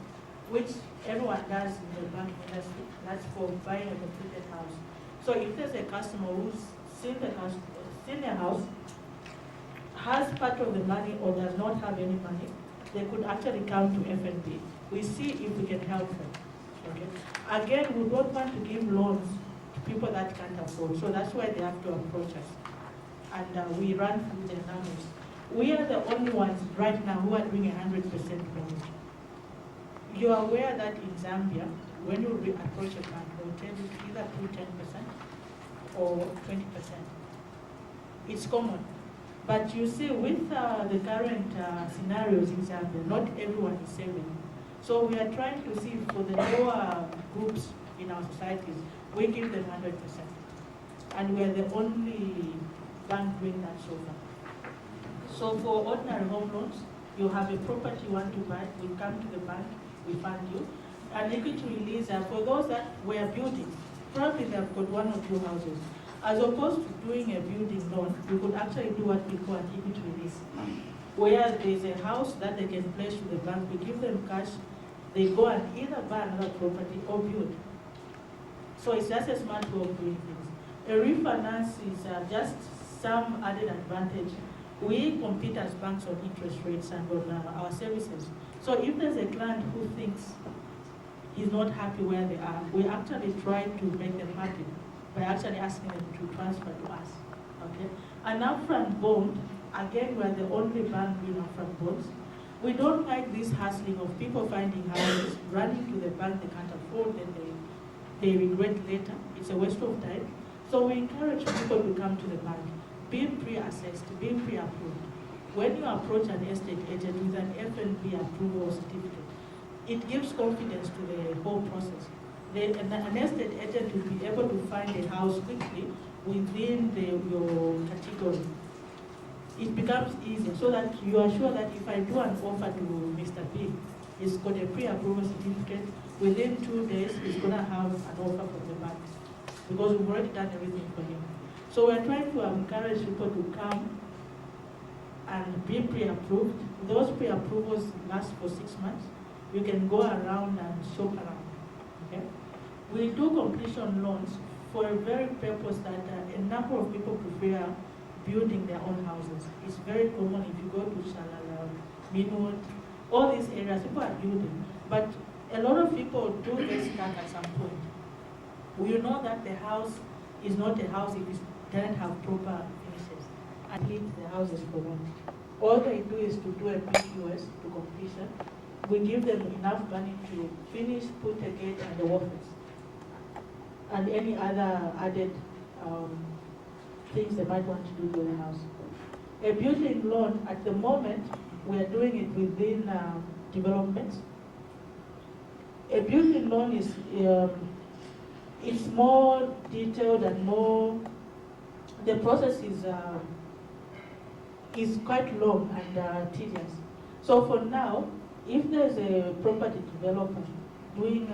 which everyone does in the banking industry. That's for buying a completed house. So if there's a customer who's seen the house, has part of the money or does not have any money, they could actually come to FNB. We see if we can help them. Okay. Again, we don't want to give loans to people that can't afford, so that's why they have to approach us. And we run through the numbers. We are the only ones right now who are doing 100% mortgage. You are aware that in Zambia, when you approach a bank, they will tell you to either put 10% or 20%. It's common. But you see, with the current scenarios in Zambia, not everyone is saving. So we are trying to see for the lower groups in our societies, we give them 100%. And we are the only bank doing that so far. So for ordinary home loans, you have a property you want to buy, we come to the bank, we fund you. And equity release, for those that were building, probably they've got 1 or 2 houses. As opposed to doing a building loan, we could actually do what we call an equity release. where there's a house that they can pledge to the bank, we give them cash, they go and either buy another property or build. So it's just a smart way of doing things. A refinance is just some added advantage. We compete as banks on interest rates and on our services. So if there's a client who thinks he's not happy where they are, we actually try to make them happy by actually asking them to transfer to us. Okay? An upfront bond, again, we're the only bank doing upfront bonds. We don't like this hassling of people finding houses, running to the bank they can't afford, and they regret later. It's a waste of time. So we encourage people to come to the bank, be pre-assessed, be pre-approved. When you approach an estate agent with an FNB approval certificate, it gives confidence to the whole process. An estate agent will be able to find a house quickly within your category. It becomes easier so that you are sure that if I do an offer to Mr. B, he's got a pre-approval certificate, within 2 days he's going to have an offer from the bank because we've already done everything for him. So we're trying to encourage people to come and be pre-approved. Those pre-approvals last for 6 months. You can go around and shop around. Okay? We do completion loans for a very purpose that a number of people prefer building their own houses. It's very common if you go to Shalala, Minwood, all these areas, people are building. But a lot of people do get stuck at some point. We know that the house is not a house if it doesn't have proper finishes. And leave the houses for them. All they do is to do a PQS to completion. We give them enough money to finish, put a gate and the walkways, and any other added things they might want to do to the house. A building loan, at the moment, we are doing it within developments. A building loan is it's more detailed and more. The process is quite long and tedious. So for now, if there's a property developer doing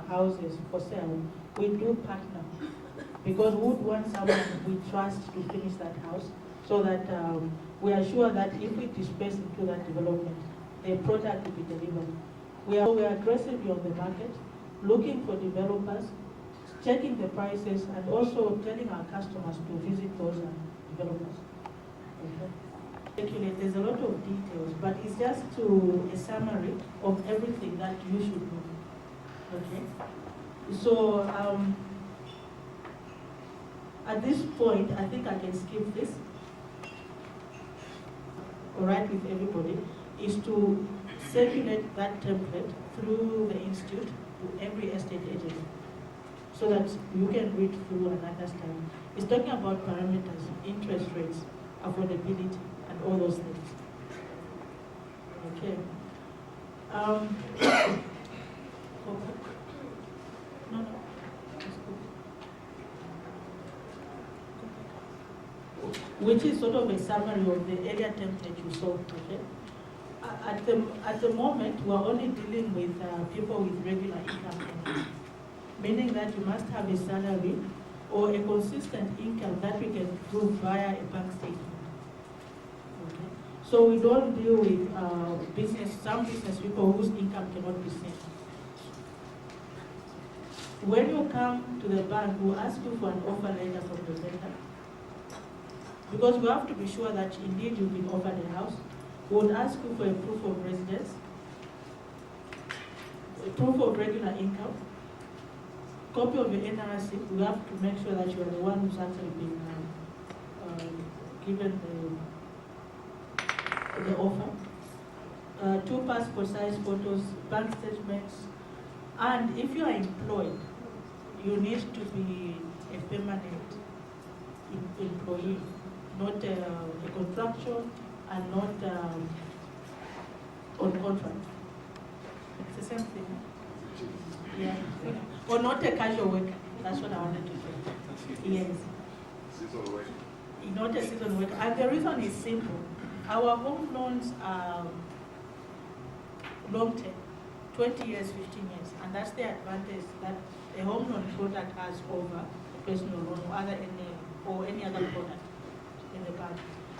houses for sale, we do partner because we would want someone we trust to finish that house so that we are sure that if we disperse into that development, the product will be delivered. We are aggressively on the market, looking for developers, checking the prices, and also telling our customers to visit those developers. Okay. There's a lot of details, but it's just a summary of everything that you should know. Okay? So, at this point, I think I can skip this. All right, with everybody, is to circulate that template through the institute to every estate agent so that you can read through and understand. It's talking about parameters, interest rates, affordability, and all those things. Okay. No. Which is sort of a summary of the area template you saw. Okay. At the moment, we're only dealing with people with regular income, meaning that you must have a salary or a consistent income that we can prove via a bank statement. Okay. So we don't deal with some business people whose income cannot be seen. When you come to the bank, we'll ask you for an offer letter from the vendor, because we have to be sure that indeed you've been offered a house. We would ask you for a proof of residence, a proof of regular income, copy of your NRC. We have to make sure that you are the one who's actually been given the offer. 2 passport size photos, bank statements, and if you are employed, you need to be a permanent employee, not a contractual and not on contract. It's the same thing. Yeah. Or not a casual worker. That's what I wanted to say. Yes. Seasonal worker. Not a seasonal worker. And the reason is simple. Our home loans are long term, 20 years, 15 years. And that's the advantage that a home loan product has over a personal loan or any other product in the bank.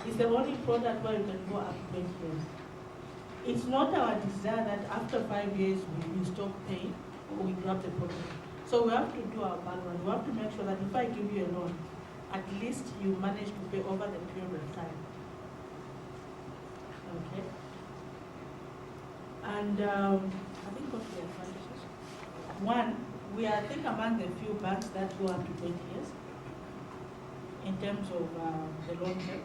It's the only product where you can go up to 20 years. It's not our desire that after 5 years we stop paying or we grab the property. So we have to do our background. We have to make sure that if I give you a loan, at least you manage to pay over the period of time. Okay. And I think what the advantages. One, we are, I think, among the few banks that go up to 20 years in terms of the loan term.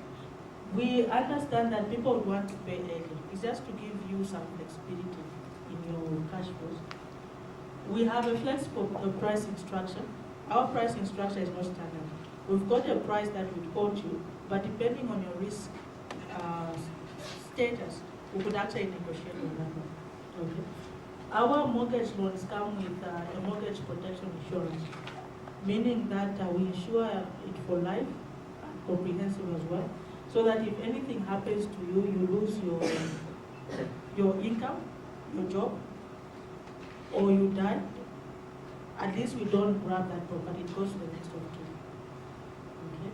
We understand that people would want to pay early. It's just to give you some flexibility in your cash flows. We have a flexible pricing structure. Our pricing structure is not standard. We've got a price that we quote you, but depending on your risk status, we could actually negotiate on that one. Okay. Our mortgage loans come with a mortgage protection insurance, meaning that we insure it for life, and comprehensive as well, so that if anything happens to you, you lose your income, your job, or you die, at least we don't grab that property, it goes to the next of kin. Okay.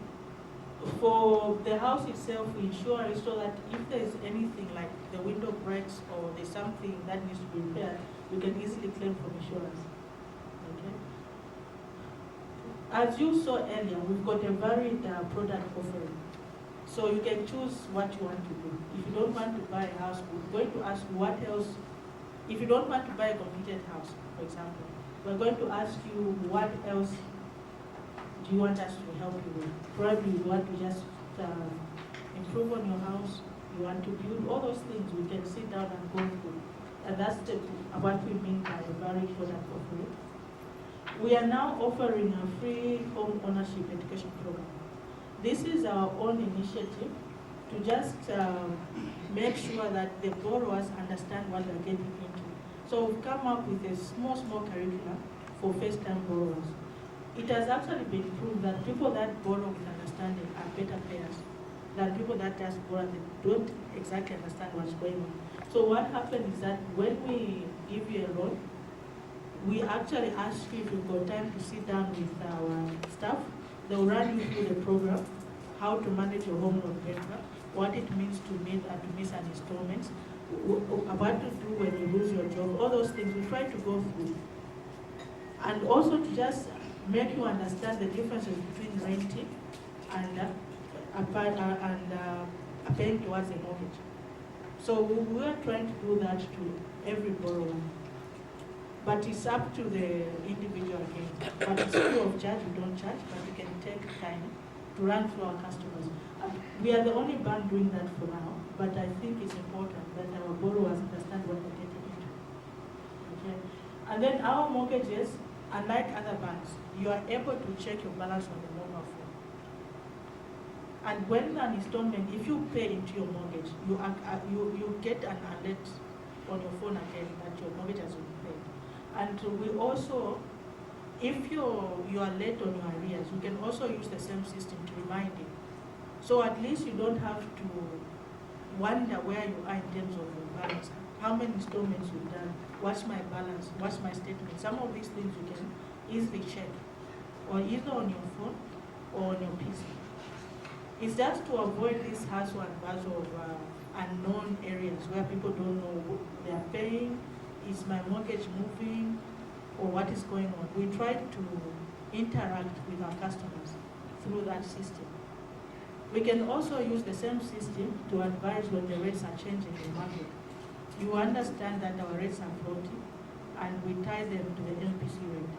For the house itself, we insure it so that if there's anything like the window breaks or there's something that needs to be repaired, we can easily claim from insurance. Okay. As you saw earlier, we've got a varied product offering. So you can choose what you want to do. If you don't want to buy a house, we're going to ask you what else. If you don't want to buy a completed house, for example, we're going to ask you what else do you want us to help you with. Probably you want to just improve on your house, you want to build, all those things we can sit down and go through. And that's what we mean by a varied product offering. We are now offering a free home ownership education program. This is our own initiative to just make sure that the borrowers understand what they're getting into. So we've come up with a small curriculum for first-time borrowers. It has actually been proved that people that borrow with understanding are better payers than people that just borrow and don't exactly understand what's going on. So what happens is that when we give you a loan, we actually ask you if you've got time to sit down with our staff. They'll run you through the program, how to manage your home loan better, what it means to miss an installment, what to do when you lose your job, all those things we try to go through. And also to just make you understand the differences between renting and paying towards a mortgage. So we are trying to do that to every borrower. But it's up to the individual again. But it's free of charge, we don't charge, but we can take time to run through our customers. We are the only bank doing that for now, but I think it's important that our borrowers understand what they're getting into. Okay. And then our mortgages, unlike other banks, you are able to check your balance on the mobile phone. And when an installment, if you pay into your mortgage, you get an alert on your phone again that your mortgage has been paid. And we also, if you are late on your arrears, you can also use the same system to remind you. So at least you don't have to wonder where you are in terms of your balance. How many installments you've done, what's my balance, what's my statement. Some of these things you can easily check, or either on your phone or on your PC. It's just to avoid this hassle and bustle of unknown areas where people don't know what they are paying, is my mortgage moving, or what is going on. We try to interact with our customers through that system. We can also use the same system to advise when the rates are changing in the market. You understand that our rates are floating, and we tie them to the MPC rate.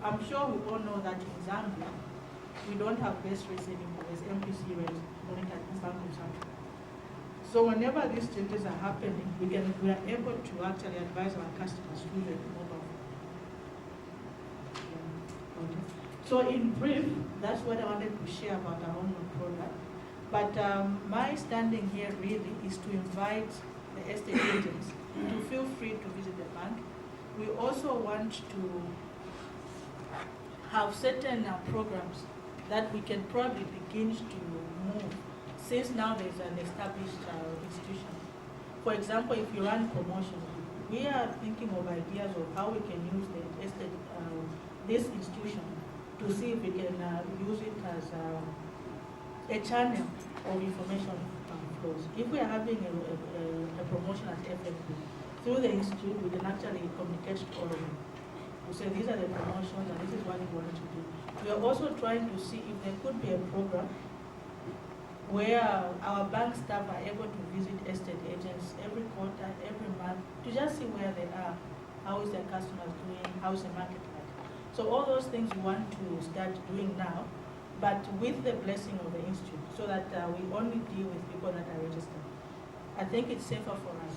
I'm sure we all know that in Zambia, we don't have base rates anymore. There's MPC rate monitored in Bank of Zambia. So whenever these changes are happening, we are able to actually advise our customers through the mobile phone. Okay. So in brief, that's what I wanted to share about our own product. But my standing here really is to invite the estate agents to feel free to visit the bank. We also want to have certain programs that we can probably begin to move, since now there's an established institution. For example, if you run promotions, we are thinking of ideas of how we can use the estate, this institution to see if we can use it as a channel of information flows. If we are having a promotion at FFP, through the institute, we can actually communicate to all of them. We say these are the promotions and this is what we want to do. We are also trying to see if there could be a program where our bank staff are able to visit estate agents every quarter, every month, to just see where they are, how is their customers doing, how is the market like. So all those things we want to start doing now, but with the blessing of the institute, so that we only deal with people that are registered. I think it's safer for us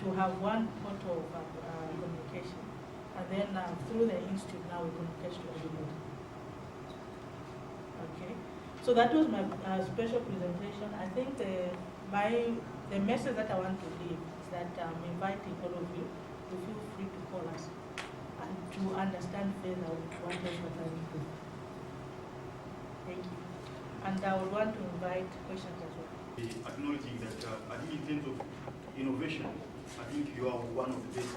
to have one portal of communication, and then through the institute now we communicate to everybody. Okay, so that was my special presentation. I think the message that I want to leave is that I'm inviting all of you to feel free to call us and to understand further what is what I do. Thank you. And I would want to invite questions as well. Acknowledging that I think in terms of innovation, I think you are one of the best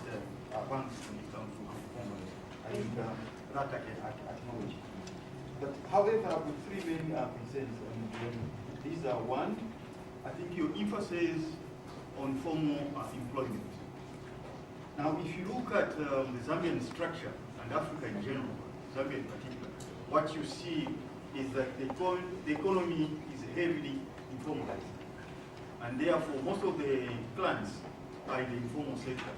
banks when it comes to performance. I think that I can acknowledge. But however, I've got three main concerns. These are one, I think your emphasis on formal employment. Now, if you look at the Zambian structure and Africa in general, Zambia in particular, what you see is that the economy is heavily informalized. And therefore, most of the plans are in the informal sector.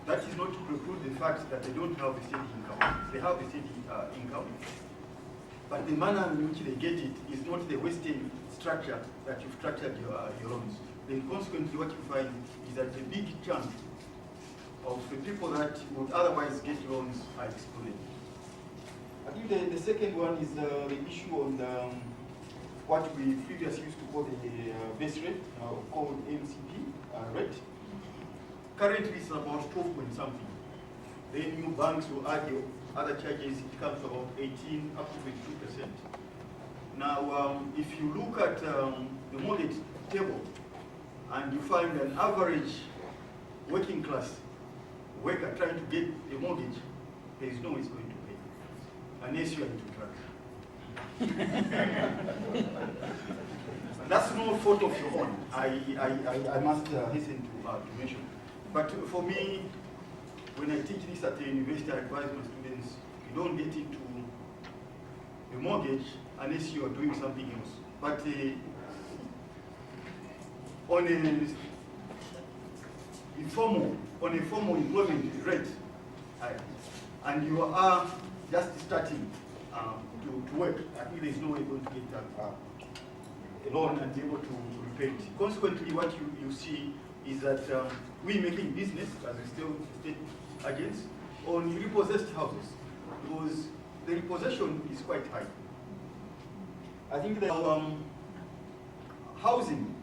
That is not to preclude the fact that they don't have a steady income. They have a steady income. But the manner in which they get it is not the Western structure that you've structured your loans. Then consequently, what you find is that a big chunk of the people that would otherwise get loans are excluded. I think the second one is the issue on what we previously used to call the base rate, called MCP rate. Currently, it's about 12 point something. Then new banks will add your other charges, it comes to about 18 up to 22%. Now, if you look at the mortgage table and you find an average working class worker trying to get a mortgage, there is no way it's going to pay, unless you are into drugs. That's no fault of your own, I must hasten to mention. But for me, when I teach this at the university, I advise my students, you don't get into a mortgage unless you are doing something else. But on a formal employment rate, and you are just starting to work, I think there's no way you're going to get a loan and be able to repay it. Consequently, what you see is that we making business as a state agents on repossessed houses, because the repossession is quite high. I think that housing,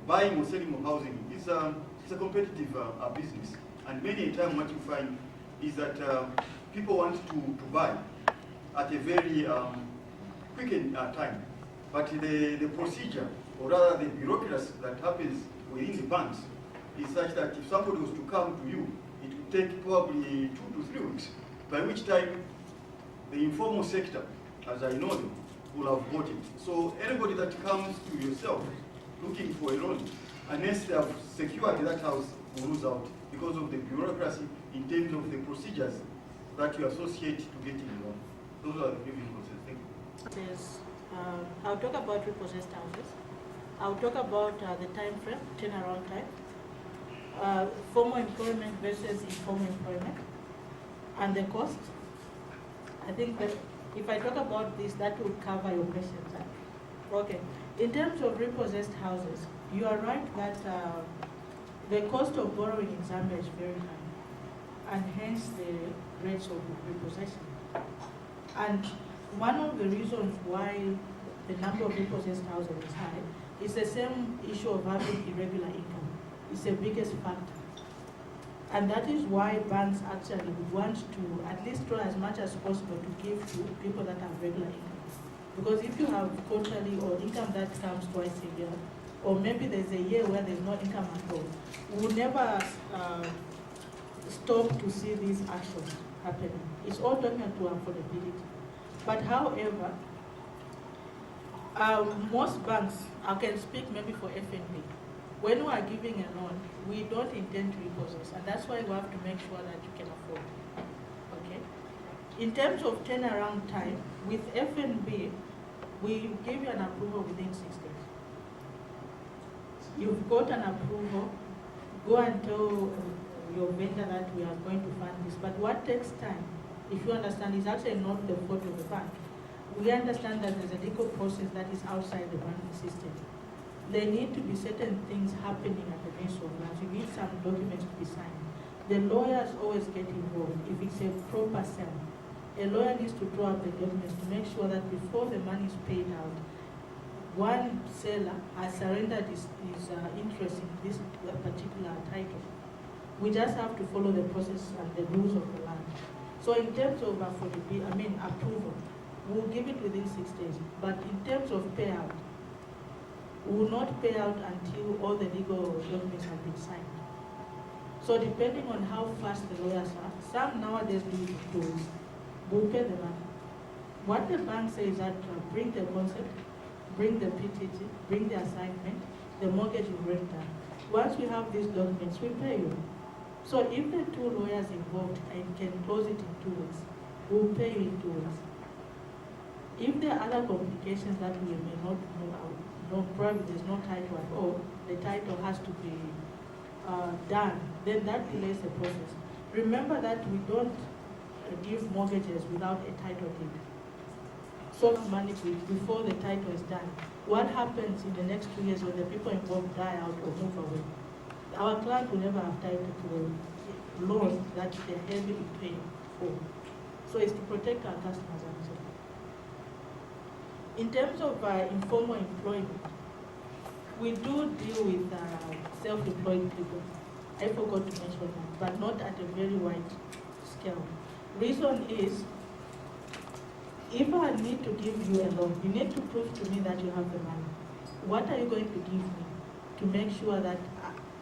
buying or selling of housing, is a competitive business, and many a time what you find is that people want to buy at a very quick time, but the procedure, or rather the bureaucracy that happens within the banks is such that if somebody was to come to you, it would take probably 2 to 3 weeks, by which time the informal sector, as I know them, will have bought it. So anybody that comes to yourself looking for a loan, unless they have secured that house, will lose out because of the bureaucracy in terms of the procedures that you associate to getting a loan. Those are the previous concerns. Thank you. Yes, I'll talk about repossessed houses. I'll talk about the time frame, turnaround time, formal employment versus informal employment, and the cost. I think that if I talk about this, that will cover your questions. Okay. In terms of repossessed houses, you are right that the cost of borrowing in Zambia is very high, and hence the rates of repossession. And one of the reasons why the number of repossessed houses is high is the same issue of having irregular income. It's the biggest factor. And that is why banks actually want to at least try as much as possible to give to people that have regular income. Because if you have quarterly or income that comes twice a year, or maybe there's a year where there's no income at all, we will never stop to see these actions happening. It's all talking to affordability. But however, Most banks, I can speak maybe for FNB, when we are giving a loan, we don't intend to repossess, and that's why we have to make sure that you can afford it. Okay? In terms of turnaround time, with FNB, we give you an approval within 6 days. You've got an approval, go and tell your vendor that we are going to fund this. But what takes time, if you understand, is actually not the fault of the bank. We understand that there's a legal process that is outside the banking system. There need to be certain things happening at the Ministry of Lands. You need some documents to be signed. The lawyers always get involved if it's a proper sale. A lawyer needs to draw up the documents to make sure that before the money is paid out, one seller has surrendered his interest in this particular title. We just have to follow the process and the rules of the land. So in terms of approval, we'll give it within 6 days. But in terms of payout, we will not pay out until all the legal documents have been signed. So depending on how fast the lawyers are, some nowadays do it in 2 weeks. We'll pay the money. What the bank says is that bring the concept, bring the PTT, bring the assignment, the mortgage is already done. Once we have these documents, we pay you. So if the 2 lawyers involved and can close it in 2 weeks, we'll pay you in 2 weeks. If there are other complications that we may not know out, probably there's no title at all, the title has to be done, then that delays the process. Remember that we don't give mortgages without a title deed. So money before the title is done. What happens in the next 2 years when the people involved die out or move away? Our client will never have title to the loan that they're heavily paying for. So it's to protect our customers. In terms of informal employment, we do deal with self-employed people. I forgot to mention that, but not at a very wide scale. Reason is, if I need to give you a loan, you need to prove to me that you have the money. What are you going to give me to make sure that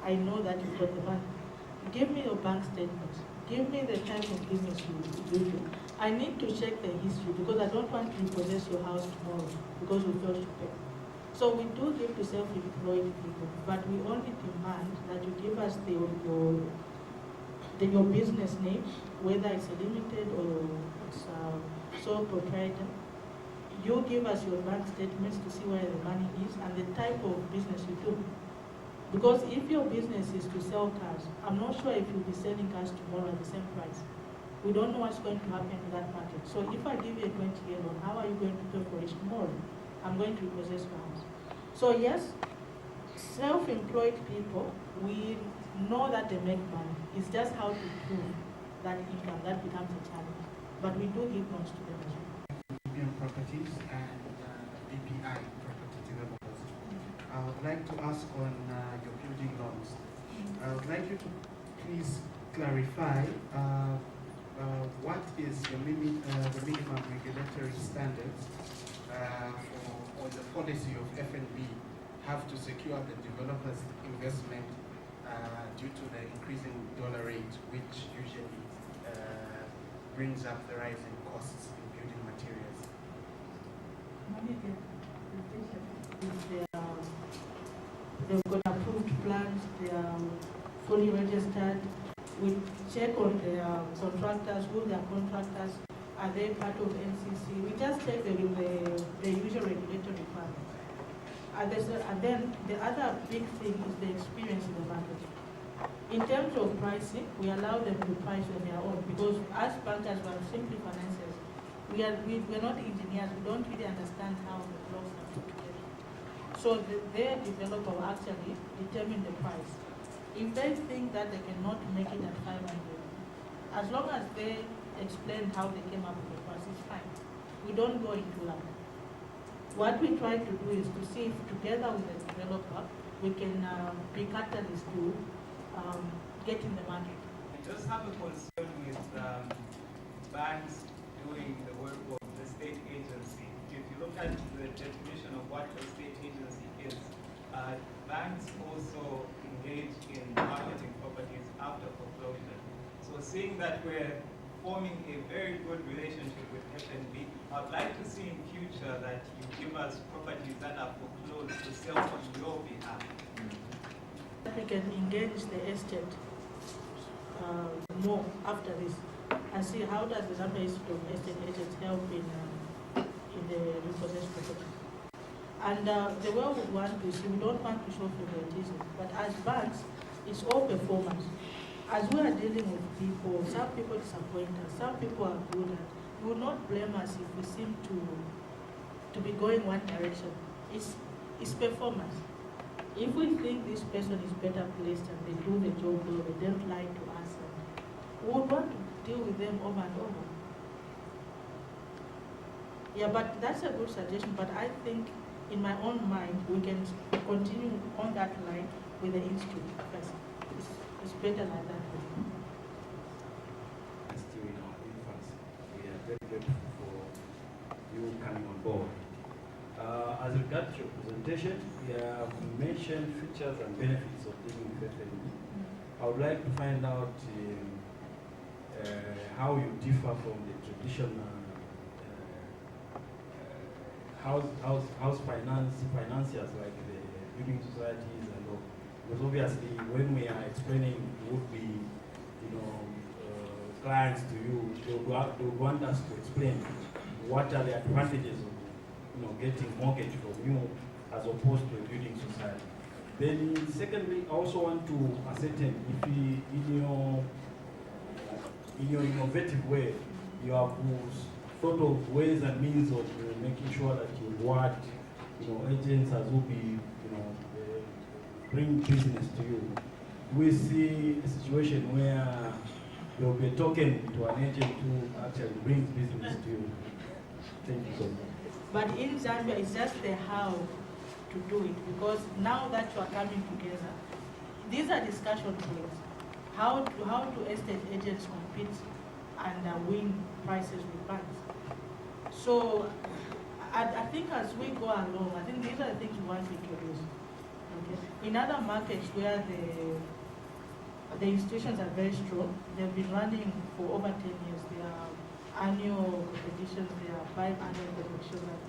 I know that you've got the money? Give me your bank statements. Give me the type of business you do. I need to check the history because I don't want to repossess your house tomorrow because we failed to pay. So we do give to self-employed people, but we only demand that you give us your business name, whether it's a limited or it's a sole proprietor. You give us your bank statements to see where the money is and the type of business you do. Because if your business is to sell cars, I'm not sure if you'll be selling cars tomorrow at the same price. We don't know what's going to happen in that market. So if I give you a 20-year loan, how are you going to pay for it tomorrow? I'm going to repossess your house. So yes, self-employed people, we know that they make money. It's just how to prove that income that becomes a challenge. But we do give loans to them as well. BPM properties and BPI property developers. I would like to ask on your building loans. I would like you to please clarify what is the minimum regulatory standards or the policy of FNB have to secure the developer's investment due to the increasing dollar rate, which usually brings up the rise in costs in building materials. They've got approved plans, they are fully registered. We check on their contractors, who their contractors, are they part of NCC? We just check the usual regulatory requirements. And then the other big thing is the experience in the market. In terms of pricing, we allow them to price on their own because as bankers, we are simply financiers. We're not engineers, we don't really understand how the blocks are put together. So their developer will actually determine the price. If they think that they cannot make it at 500, as long as they explain how they came up with the price, it's fine. We don't go into that. What we try to do is to see if together with the developer, we can be catalysts to get in the market. I just have a concern with banks doing the work of the state agency. If you look at the definition of what a state agency is, banks also engage in marketing properties after foreclosure. So seeing that we're forming a very good relationship with FNB. I'd like to see in future that you give us properties that are foreclosed to sell on your behalf. We can engage the estate more after this and see how does the Zambia Institute of Estate Agents help in the repossessed property. And the way we want to see, we don't want to show favoritism, but as banks, it's all performance. As we are dealing with people, some people disappoint us, some people are good at. You will not blame us if we seem to be going one direction. It's performance. If we think this person is better placed and they do the job well, they don't lie to us, we would want to deal with them over and over. Yeah, but that's a good suggestion, but I think in my own mind, we can continue on that line with the institute first. It's better like that. Still in our infancy. We are very grateful for you coming on board. As regards your presentation, you have mentioned features and benefits of dealing with FNB. I would like to find out how you differ from the traditional house financiers like the building societies and all. Because obviously, when we are explaining what we, clients to you, they would want us to explain what are the advantages of getting mortgage from you as opposed to a building society. Then secondly, I also want to ascertain if in your innovative way, you have sort of ways and means of making sure that you reward agents as will be bring business to you. We see a situation where there will be a token to an agent who actually brings business to you. Thank you so much. But in Zambia, it's just the how to do it, because now that you are coming together, these are discussion points. How do estate agents compete and win prices with banks? So I think as we go along, I think these are the things we want to introduce. Okay. In other markets where the institutions are very strong, they've been running for over 10 years. They are annual competitions, there are 5 annual competitions that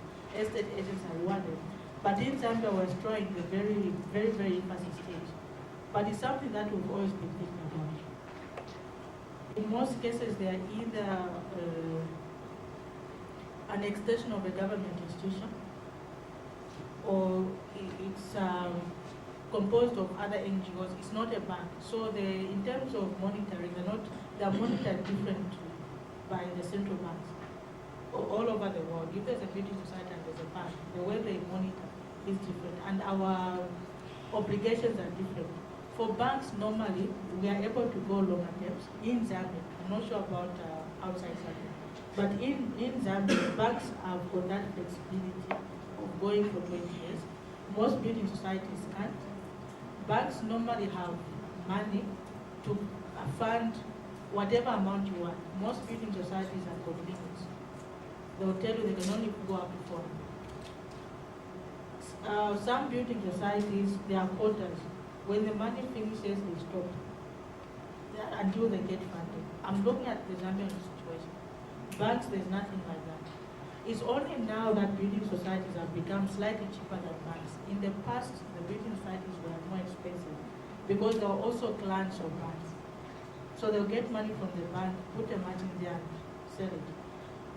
estate agents are rewarded. But in Zambia, we're strong in the very, very, very infancy stage. But it's something that we've always been thinking about. In most cases, they are either an extension of a government institution, or it's composed of other NGOs. It's not a bank. So in terms of monitoring, they're monitored differently by the central banks all over the world. If there's a building society and there's a bank, the way they monitor is different, and our obligations are different. For banks, normally, we are able to go longer terms in Zambia. I'm not sure about outside Zambia. But in Zambia, banks have got that flexibility of going for 20 years. Most building societies can't. Banks normally have money to fund whatever amount you want. Most building societies are got limits. They will tell you they can only go up to 400. Some building societies, they are quotas. When the money finishes, they stop until they get funded. I'm looking at the Zambian situation. Banks, there's nothing like that. It's only now that building societies have become slightly cheaper than banks. In the past, the building societies were more expensive because there were also clans of banks. So they'll get money from the bank, put a margin there, and sell it.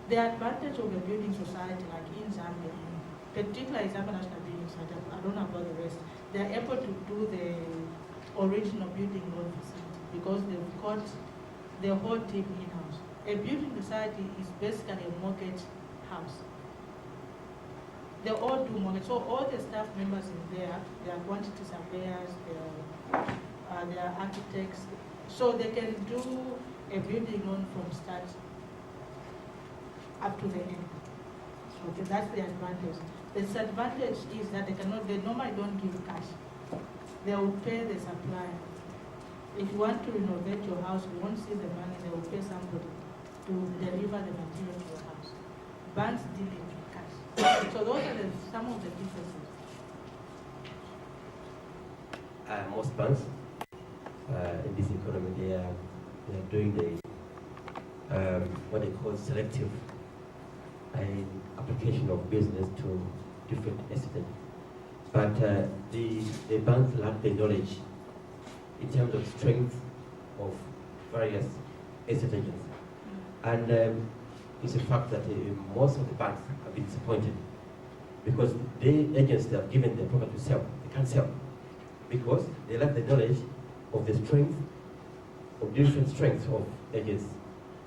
The advantage of a building society like in Zambia, particularly Zambia National Building Society, I don't know about the rest, they're able to do the original building loan facility because they've got the whole team in-house. A building society is basically a mortgage house. They all do mortgage. So all the staff members in there, they are quantity surveyors, they are architects. So they can do a building loan from start up to the end. Okay, that's the advantage. The disadvantage is that they normally don't give cash. They will pay the supplier. If you want to renovate your house, you won't see the money, they will pay somebody to deliver the material to your house. Banks deal it with cash. So those are some of the differences. Most banks in this economy, they are doing the what they call selective application of business to different estates. But the banks lack the knowledge in terms of strength of various estate agents. And it's a fact that most of the banks have been disappointed because the agents they have given their property to sell, they can't sell because they lack the knowledge of the strength, of different strengths of agents.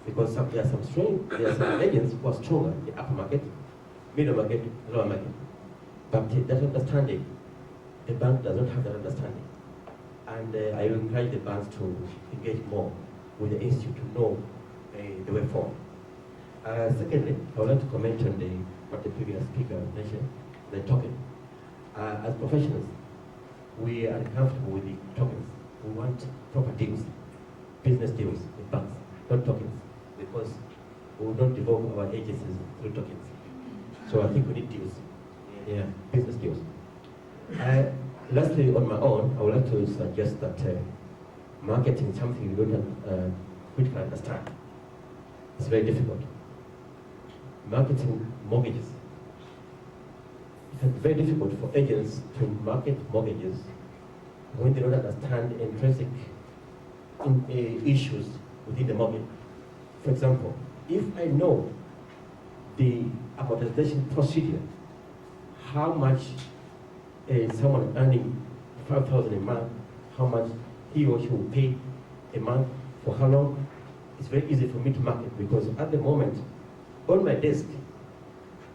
Because there are some agents who are stronger in the upper market, middle market, lower market. But that understanding, the bank does not have that understanding. And I will encourage the banks to engage more with the institute to know the way forward. Secondly, I would like to comment on what the previous speaker mentioned, the token. As professionals, we are comfortable with the tokens. We want proper deals, business deals with banks, not tokens, because we will not develop our agencies through tokens. So I think we need deals, business deals. Lastly, on my own, I would like to suggest that marketing is something you don't quickly understand. It's very difficult. Marketing mortgages. It's very difficult for agents to market mortgages when they don't understand intrinsic issues within the mortgage. For example, if I know the amortization procedure, how much someone earning 5,000 a month, how much he or she will pay a month, for how long, it's very easy for me to market because at the moment, on my desk,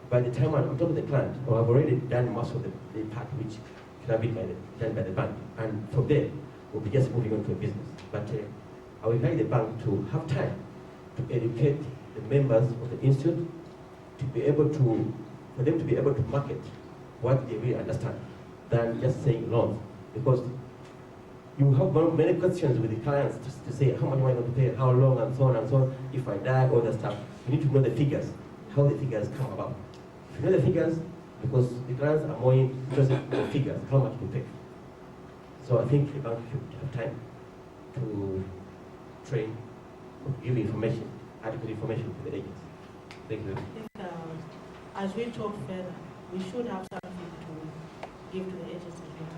by the time I'm talking to the client, or I've already done most of the part which can have been done by the bank. And from there, we'll be just moving on to a business. But I will invite the bank to have time to educate the members of the institute to be able to, for them to be able to market what they really understand than just saying loans. Because you have many questions with the clients to say how much am I going to pay, how long, and so on and so on. If I die, all that stuff. You need to know the figures, how the figures come about. If you know the figures, because the clients are more interested in the figures, how much to pay. So I think the bank should have time to train, give information, adequate information to the agents. Thank you. I think, as we talk further, we should have something to give to the agents as well.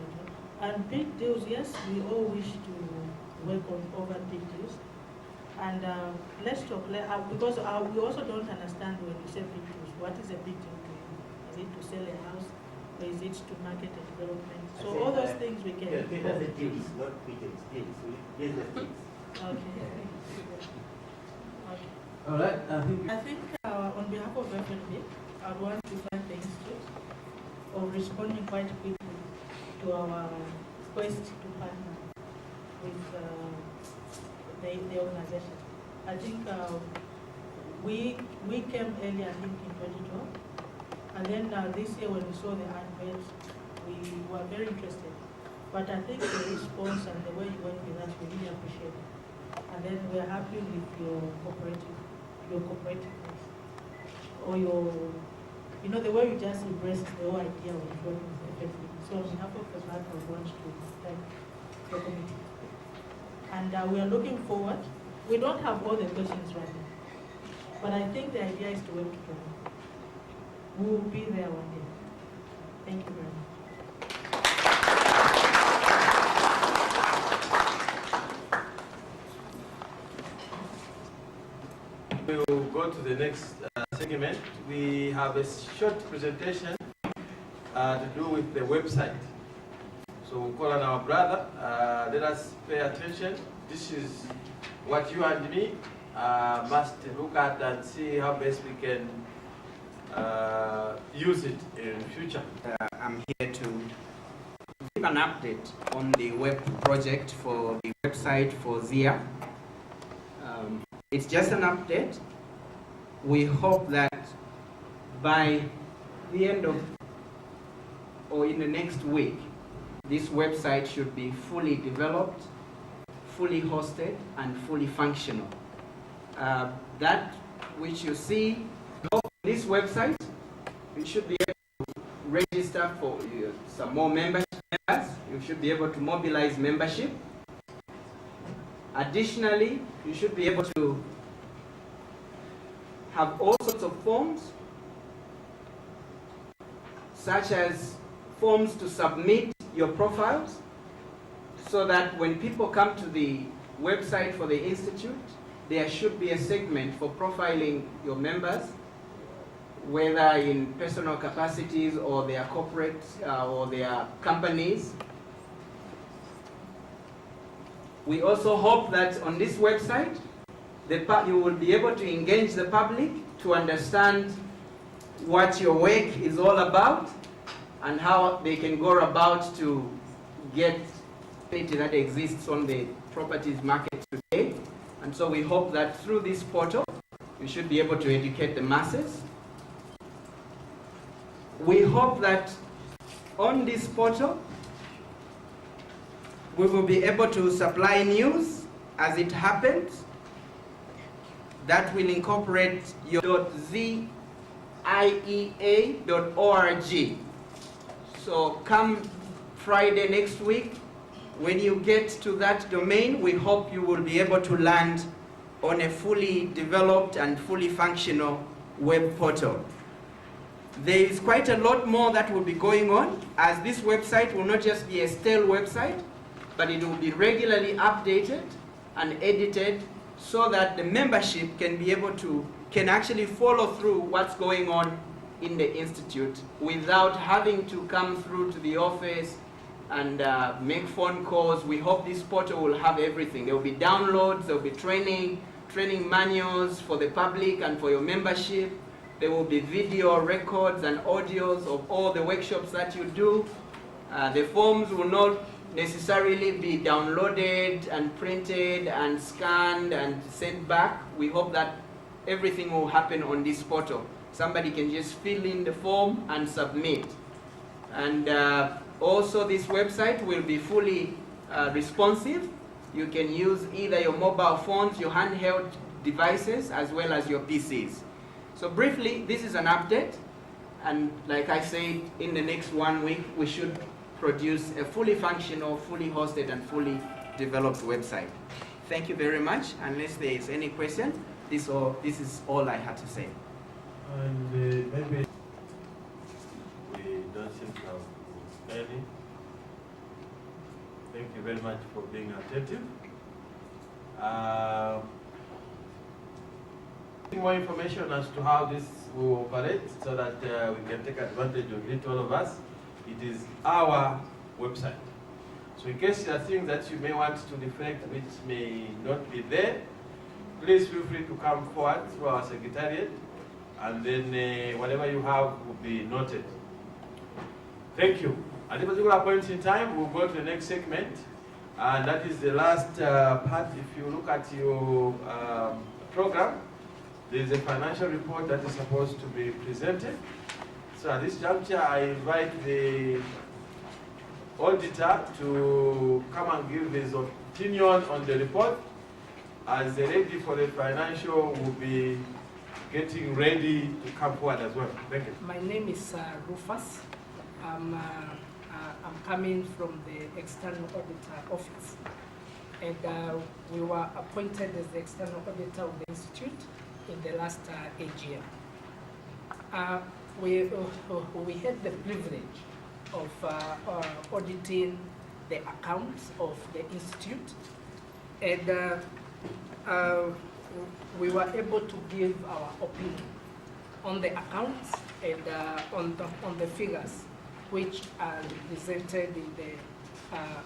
Okay. And big deals, yes, we all wish to work on over big deals. And let's talk, because we also don't understand when you say big deals, what is a big deal to you? Is it to sell a house, or is it to market a development? So all those things we can... Deals, not big deals, business deals. Okay. All right, I think on behalf of FNB, I want to thank the Institute for responding quite quickly to our request to partner with the organization. I think we came early, I think in 2012, and then this year when we saw the advert, we were very interested. But I think the response and the way you went with us, we really appreciate it. And then we're happy with your cooperativeness, or the way you just embraced the whole idea of working with FFB. So on behalf of the bank, I want to thank the committee. And we are looking forward. We don't have all the questions right now, but I think the idea is to work together. We will be there one day. Thank you very much. We will go to the next segment. We have a short presentation to do with the website. So we'll call on our brother. Let us pay attention. This is what you and me must look at and see how best we can use it in the future. I'm here to give an update on the web project for the website for ZIEA. It's just an update. We hope that by the end of, or in the next week, this website should be fully developed, fully hosted, and fully functional. That which you see on this website, you should be able to register for some more members. You should be able to mobilize membership. Additionally, you should be able to have all sorts of forms, such as forms to submit your profiles, so that when people come to the website for the Institute, there should be a segment for profiling your members, whether in personal capacities or their corporate or their companies. We also hope that on this website, you will be able to engage the public to understand what your work is all about and how they can go about to get data that exists on the properties market today. And so we hope that through this portal, you should be able to educate the masses. We hope that on this portal, we will be able to supply news as it happens that will incorporate your ZIEA.org. So come Friday next week, when you get to that domain, we hope you will be able to land on a fully developed and fully functional web portal. There is quite a lot more that will be going on, as this website will not just be a stale website, but it will be regularly updated and edited so that the membership can actually follow through what's going on in the Institute without having to come through to the office and make phone calls. We hope this portal will have everything. There will be downloads, there will be training manuals for the public and for your membership. There will be video records and audios of all the workshops that you do. The forms will not necessarily be downloaded and printed and scanned and sent back. We hope that everything will happen on this portal. Somebody can just fill in the form and submit. And also this website will be fully responsive. You can use either your mobile phones, your handheld devices, as well as your PCs. So briefly, this is an update. And like I said, in the next 1 week, we should produce a fully functional, fully hosted, and fully developed website. Thank you very much. Unless there is any question, this is all I had to say. And maybe we don't seem to have any. Thank you very much for being attentive. More information as to how this will operate so that we can take advantage of it, all of us. It is our website. So in case there are things that you may want to reflect which may not be there, please feel free to come forward through our secretariat, and then whatever you have will be noted. Thank you. At a particular point in time, we'll go to the next segment, and that is the last part. If you look at your program, there's a financial report that is supposed to be presented. So at this juncture, I invite the auditor to come and give his opinion on the report, as the lady for the financial will be getting ready to come forward as well. Thank you. My name is Rufus. I'm coming from the External Auditor Office. And we were appointed as the External Auditor of the Institute in the last AGM. We had the privilege of auditing the accounts of the Institute, and we were able to give our opinion on the accounts and on the figures which are presented in the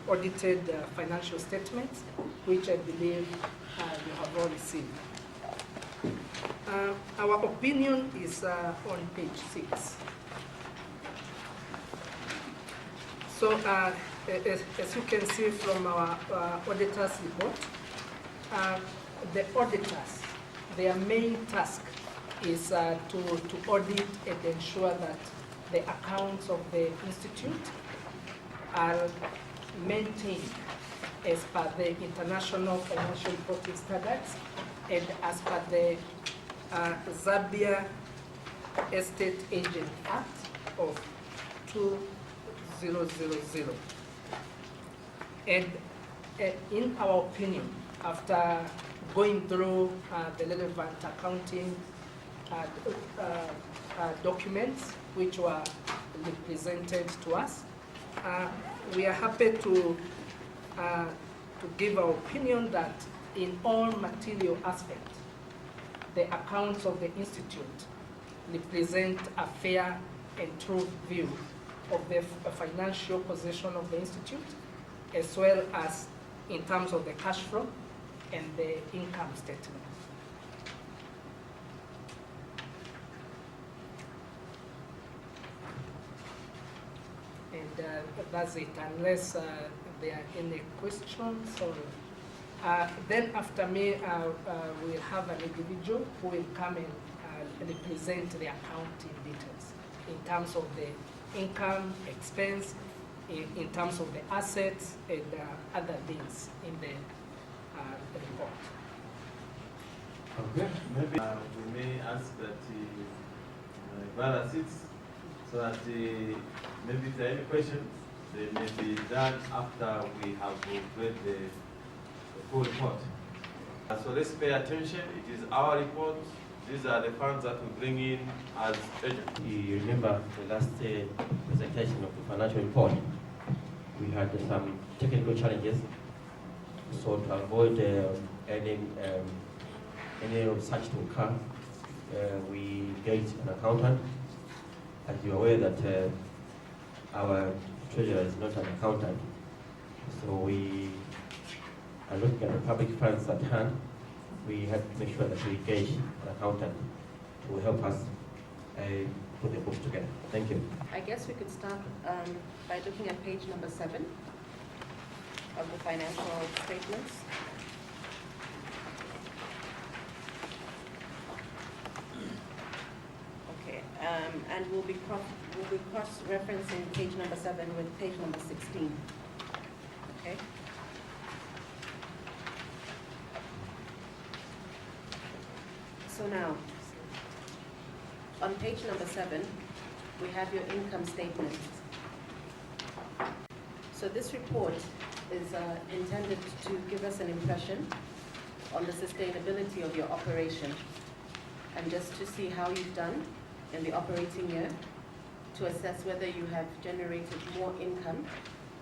audited financial statements, which I believe you have all received. Our opinion is on page 6. So as you can see from our auditor's report, the auditors, their main task is to audit and ensure that the accounts of the Institute are maintained as per the International Financial Reporting Standards and as per the ZIEA Estate Agent Act of 2000. And in our opinion, after going through the relevant accounting documents which were presented to us, we are happy to give our opinion that in all material aspects, the accounts of the Institute represent a fair and true view of the financial position of the Institute, as well as in terms of the cash flow and the income statement. And that's it, unless there are any questions. Or, then after me, we'll have an individual who will come and represent the accounting details in terms of the income, expense, in terms of the assets and other things in the report. Okay, maybe we may ask that Vala sits so that maybe if there are any questions, they may be done after we have read the full report. So let's pay attention. It is our report. These are the funds that we bring in as agents. You remember the last presentation of the financial report, we had some technical challenges. So to avoid any of such to occur, we engaged an accountant. As you're aware that our treasurer is not an accountant, so we are looking at the public funds at hand. We have to make sure that we engage an accountant to help us put the books together. Thank you. I guess we could start by looking at page number 7 of the financial statements. Okay, and we'll be cross-referencing page number 7 with page number 16. Okay. So now, on page number 7, we have your income statement. So this report is intended to give us an impression on the sustainability of your operation and just to see how you've done in the operating year to assess whether you have generated more income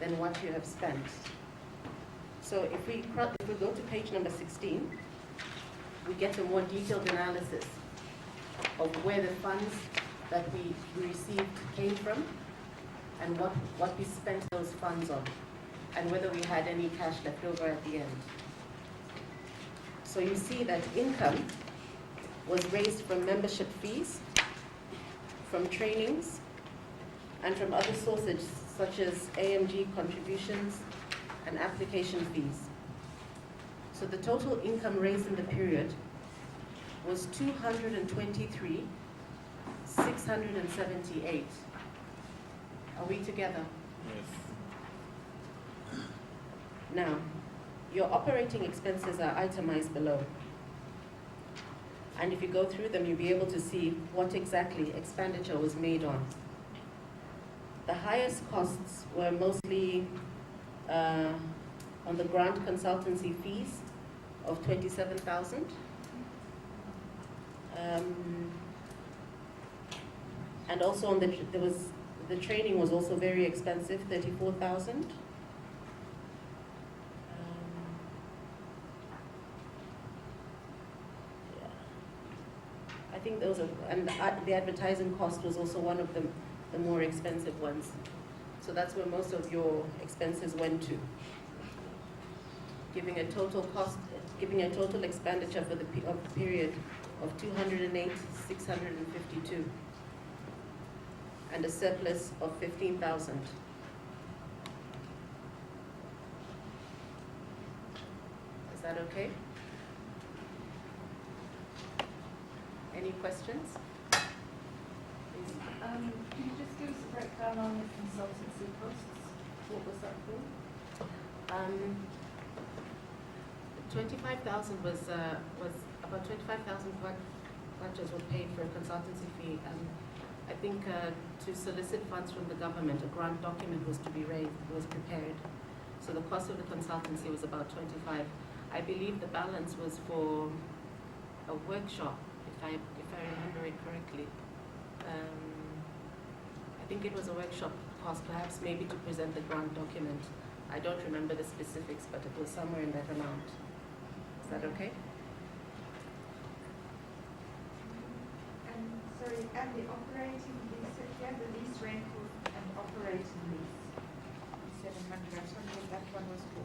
than what you have spent. So if we go to page number 16, we get a more detailed analysis of where the funds that we received came from and what we spent those funds on and whether we had any cash left over at the end. So you see that income was raised from membership fees, from trainings, and from other sources such as AMG contributions and application fees. So the total income raised in the period was 223,678. Are we together? Yes. Now, your operating expenses are itemized below. And if you go through them, you'll be able to see what exactly expenditure was made on. The highest costs were mostly on the grant consultancy fees of 27,000. And also on the training was also very expensive, 34,000. I think those are, and the advertising cost was also one of the more expensive ones. So that's where most of your expenses went to, giving a total expenditure for the period of 208,652 and a surplus of 15,000. Is that okay? Any questions? Please. Can you just give us a breakdown on the consultancy costs? What was that for? 25,000 was about 25,000 kwatas were paid for a consultancy fee. I think to solicit funds from the government, a grant document was to be prepared. So the cost of the consultancy was about 25. I believe the balance was for a workshop, if I remember it correctly. I think it was a workshop, perhaps maybe to present the grant document. I don't remember the specifics, but it was somewhere in that amount. Is that okay? And sorry, and the operating lease, yeah, the lease rental and operating lease, 700. I was wondering what that one was for.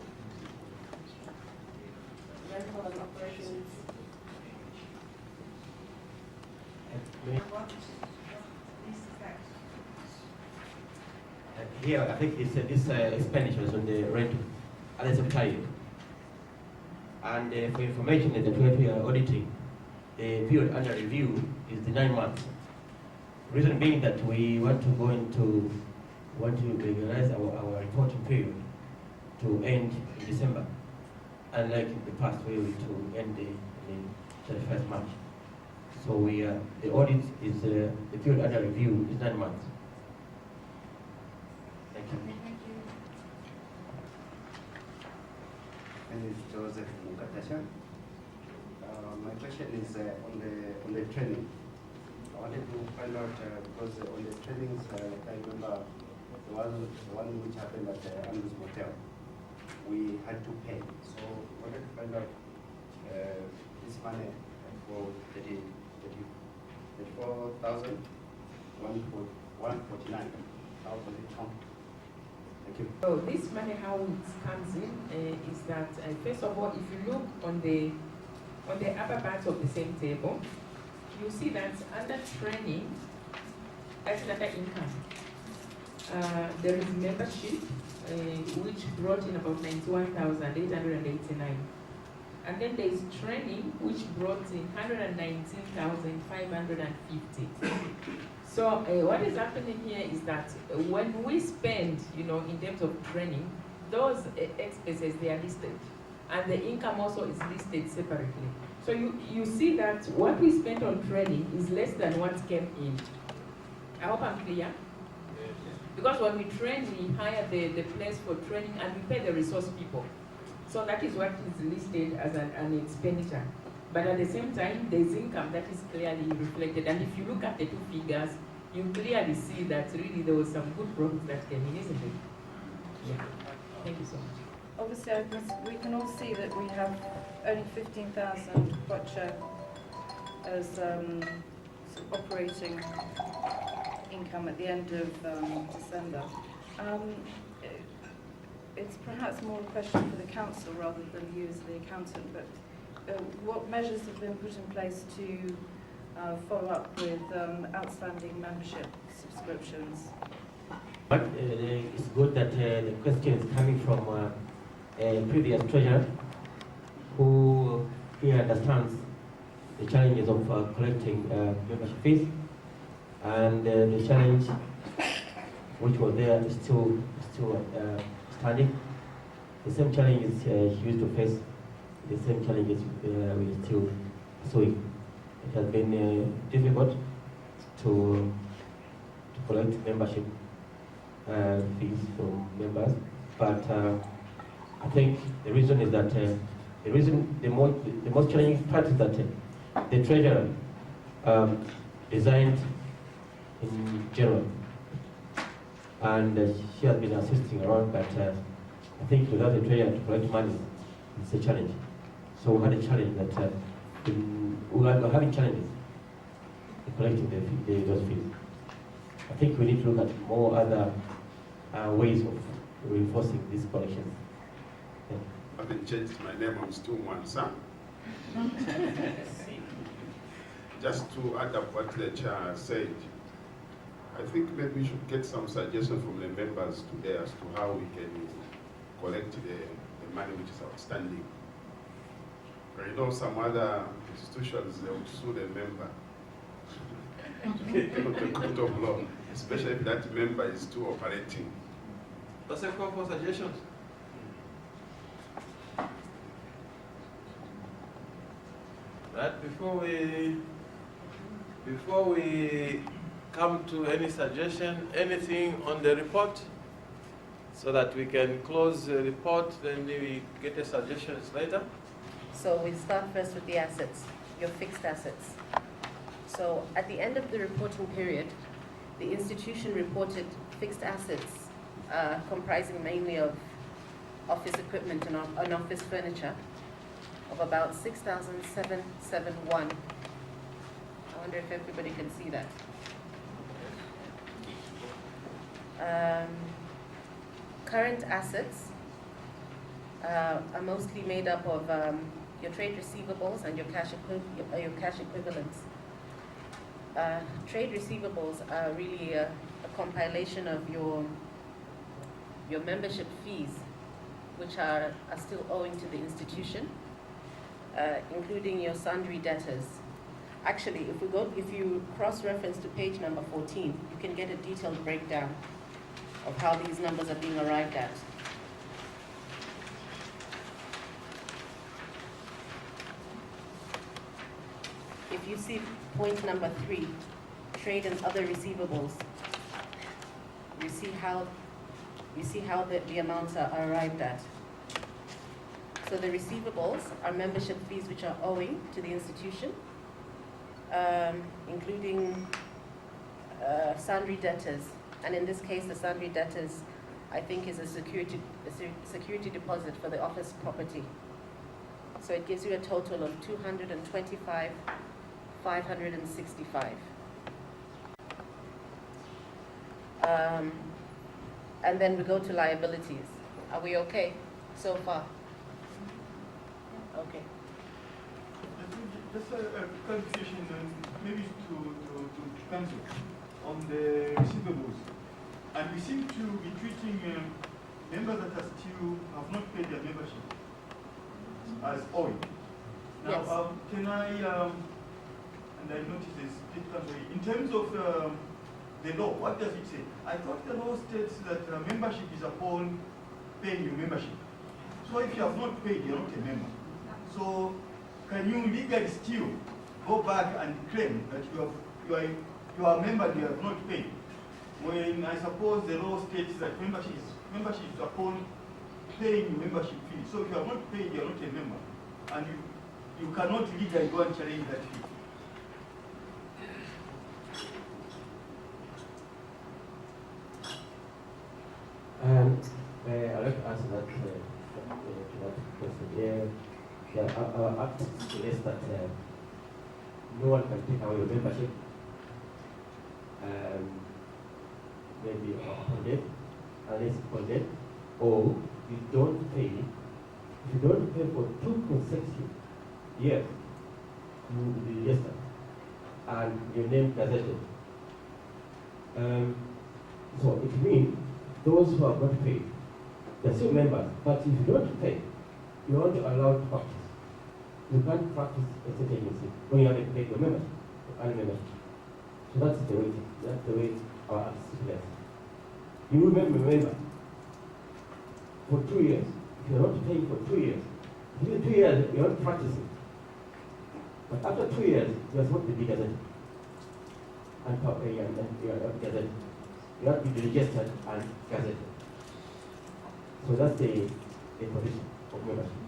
Rental and operating lease. What lease is that? Here, I think this expenditure is on the rental at the same time. And for information that we are auditing, the period under review is the 9 months. Reason being that we want to regularize our reporting period to end in December, unlike in the past where we to end the 31st March. So the audit is the period under review is 9 months. Thank you. Thank you. My name is Joseph Mukatasha. My question is on the training. I wanted to find out because on the trainings, I remember the one which happened at Andrews Motel. We had to pay. So I wanted to find out this money for 34,149. How does it come? Thank you. So this money, how it comes in, is that first of all, if you look on the upper part of the same table, you see that under training, that's under income. There is membership, which brought in about 91,889. And then there is training, which brought in 119,550. So what is happening here is that when we spend, in terms of training, those expenses, they are listed. And the income also is listed separately. So you see that what we spent on training is less than what came in. I hope I'm clear. Because when we train, we hire the place for training and we pay the resource people. So that is what is listed as an expenditure. But at the same time, there's income that is clearly reflected. And if you look at the two figures, you clearly see that really there was some good profit that came in, isn't it? Yeah. Thank you so much. Obviously, we can all see that we have only 15,000 kwacha as operating income at the end of December. It's perhaps more a question for the council rather than you as the accountant, but what measures have been put in place to follow up with outstanding membership subscriptions? But it's good that the question is coming from a previous treasurer who here understands the challenges of collecting membership fees, and the challenge which was there is still standing. The same challenges he used to face, the same challenges we're still pursuing. It has been difficult to collect membership fees from members, but I think the reason is that the most challenging part is that the treasurer resigned in January, and she has been assisting around, but I think without the treasurer to collect money, it's a challenge. So we had a challenge that we are having challenges in collecting those fees. I think we need to look at more other ways of reinforcing these collections. Yeah. I haven't changed my name, I'm still Mwansa. Just to add up what the chair said, I think maybe we should get some suggestions from the members today as to how we can collect the money which is outstanding. I know some other institutions, they would sue the member to the court of law, especially if that member is still operating. That's a call for suggestions. Right, before we come to any suggestion, anything on the report, so that we can close the report, then we get the suggestions later. So we start first with the assets, your fixed assets. So at the end of the reporting period, the institution reported fixed assets comprising mainly of office equipment and office furniture of about 6,771. I wonder if everybody can see that. Current assets are mostly made up of your trade receivables and your cash equivalents. Trade receivables are really a compilation of your membership fees, which are still owing to the institution, including your sundry debtors. Actually, if you cross-reference to page number 14, you can get a detailed breakdown of how these numbers are being arrived at. If you see point number 3, trade and other receivables, you see how the amounts are arrived at. So the receivables are membership fees which are owing to the institution, including sundry debtors. And in this case, the sundry debtors, I think, is a security deposit for the office property. So it gives you a total of 225,565. And then we go to liabilities. Are we okay so far? Okay. Just a clarification, maybe to counsel on the receivables. And we seem to be treating members that are still have not paid their membership as owing. Now, Yes. Can I, and I noticed this split category, in terms of the law, what does it say? I thought the law states that membership is upon paying your membership. So if you have not paid, you're not a member. So can you legally still go back and claim that you are a member and you have not paid? When I suppose the law states that membership is upon paying membership fee. So if you have not paid, you are not a member. And you cannot legally go and challenge that fee. I'd like to answer that question. Our act suggests that no one can take away your membership, maybe upon death, unless upon death, or you don't pay. If you don't pay for 2 consecutive years, you will be registered and your name gazetted. So it means those who have not paid, they're still members, but if you don't pay, you're not allowed to practice. You can't practice a state agency when you haven't paid your membership, or membership. So that's the way our act stipulates. You will remain a member for 2 years. If you're not paying for 2 years, within 2 years, you're not practicing. But after 2 years, you're supposed to be gazetted. And you're gazetted. You have to be registered and gazetted. So that's the position of membership.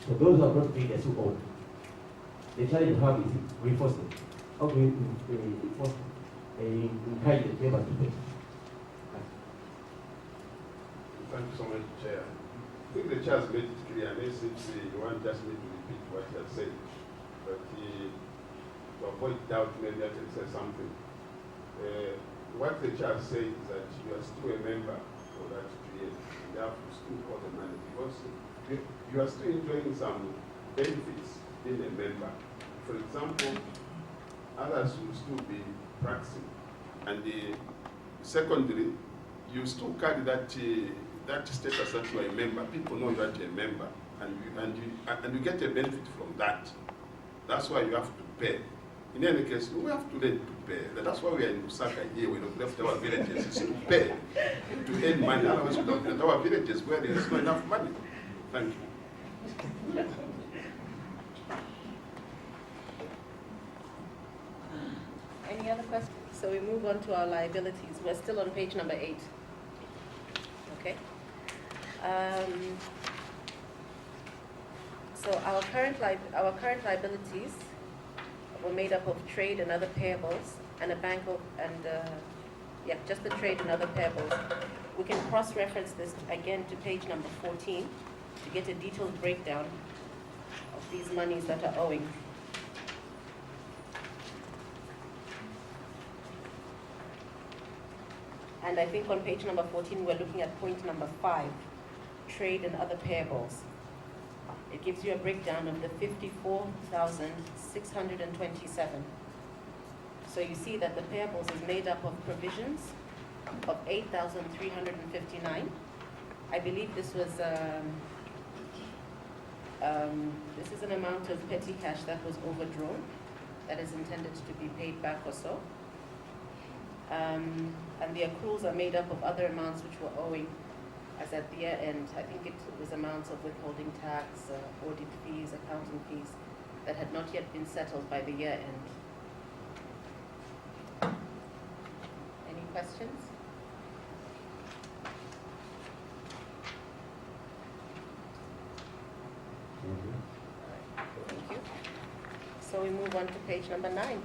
So those who have not paid, they're still owed. The challenge you have is reinforcing. How do we enforce, encourage the members to pay? Thank you so much, Chair. I think the Chair has made it clear, unless you want just me to repeat what he has said. But to avoid doubt, maybe I can say something. What the Chair said is that you are still a member for that period. You have to still owe the money because you are still enjoying some benefits being a member. For example, others will still be practicing. And secondly, you still carry that status that you are a member. People know that you're a member, and you get a benefit from that. That's why you have to pay. In any case, we have to learn to pay. That's why we are in Lusaka here. We don't left our villages. It's to pay, to earn money. Otherwise, we don't let our villages where there is not enough money. Thank you. Any other questions? So we move on to our liabilities. We're still on page number 8. Okay. So our current liabilities were made up of trade and other payables, and just the trade and other payables. We can cross-reference this again to page number 14 to get a detailed breakdown of these monies that are owing. And I think on page number 14, we're looking at point number 5, trade and other payables. It gives you a breakdown of the 54,627. So you see that the payables is made up of provisions of 8,359. I believe this was this is an amount of petty cash that was overdrawn, that is intended to be paid back or so. And the accruals are made up of other amounts which were owing as at the year end. I think it was amounts of withholding tax, audit fees, accounting fees that had not yet been settled by the year end. Any questions? Thank you. So we move on to page number 9.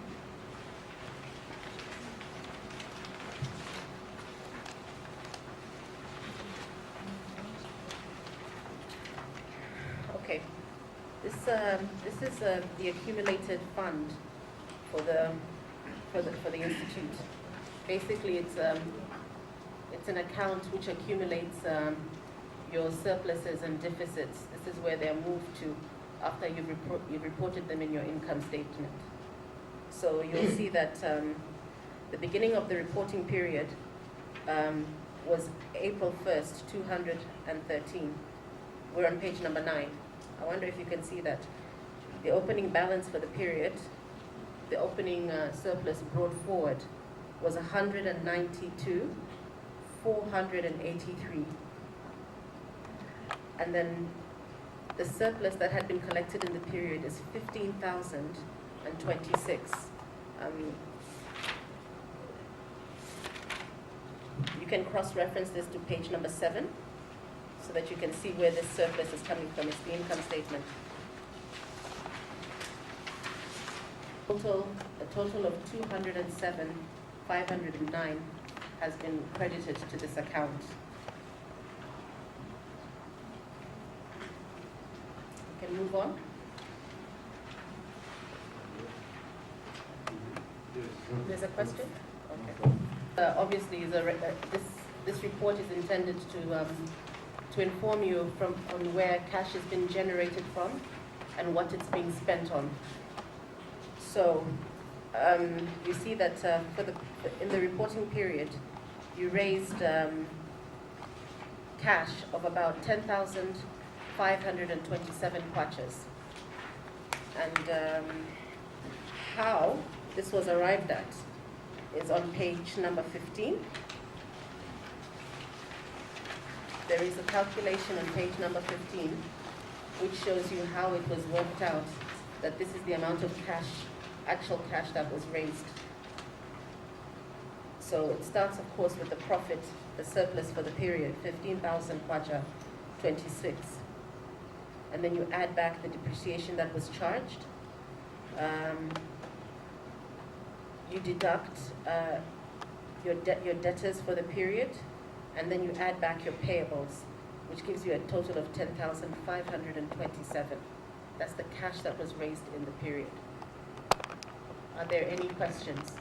Okay, this is the accumulated fund for the institute. Basically, it's an account which accumulates your surpluses and deficits. This is where they're moved to after you've reported them in your income statement. So you'll see that the beginning of the reporting period was April 1st, 213. We're on page number 9. I wonder if you can see that. The opening balance for the period, the opening surplus brought forward was 192,483. And then the surplus that had been collected in the period is 15,026. You can cross-reference this to page number 7 so that you can see where this surplus is coming from. It's the income statement. A total of 207,509 has been credited to this account. We can move on. There's a question? Okay. Obviously, this report is intended to inform you on where cash has been generated from and what it's being spent on. So you see that in the reporting period, you raised cash of about 10,527 kwachas. And how this was arrived at is on page number 15. There is a calculation on page number 15 which shows you how it was worked out, that this is the amount of cash, actual cash that was raised. So it starts, of course, with the profit, the surplus for the period, 15,000 kwacha 26. And then you add back the depreciation that was charged. You deduct your debtors for the period, and then you add back your payables, which gives you a total of 10,527. That's the cash that was raised in the period. Are there any questions?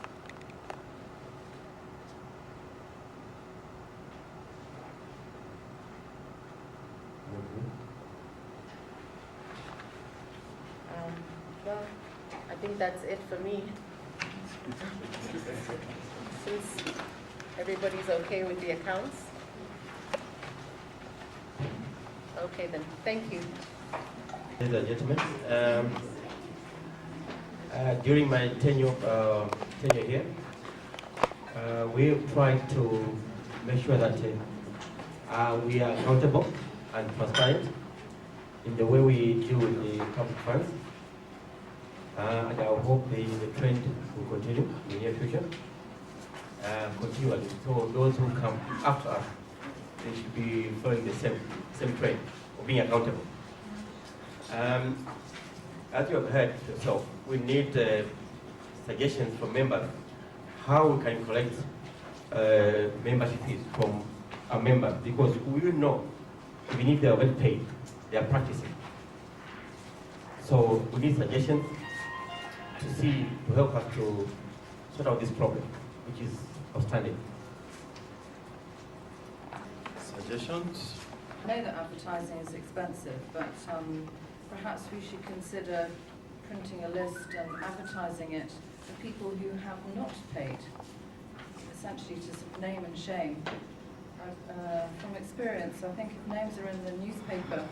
Well, I think that's it for me. Since everybody's okay with the accounts. Okay then, thank you. Ladies and gentlemen, during my tenure here, we've tried to make sure that we are accountable and transparent in the way we deal with the public funds. And I hope the trend will continue in the near future, continually. So those who come after us, they should be following the same trend of being accountable. As you have heard yourself, we need suggestions from members how we can collect membership fees from our members, because we will know even if they are well paid, they are practicing. So we need suggestions to help us to sort out this problem, which is outstanding. Suggestions? I know that advertising is expensive, but perhaps we should consider printing a list and advertising it for people who have not paid, essentially to sort of name and shame. From experience, I think if names are in the newspaper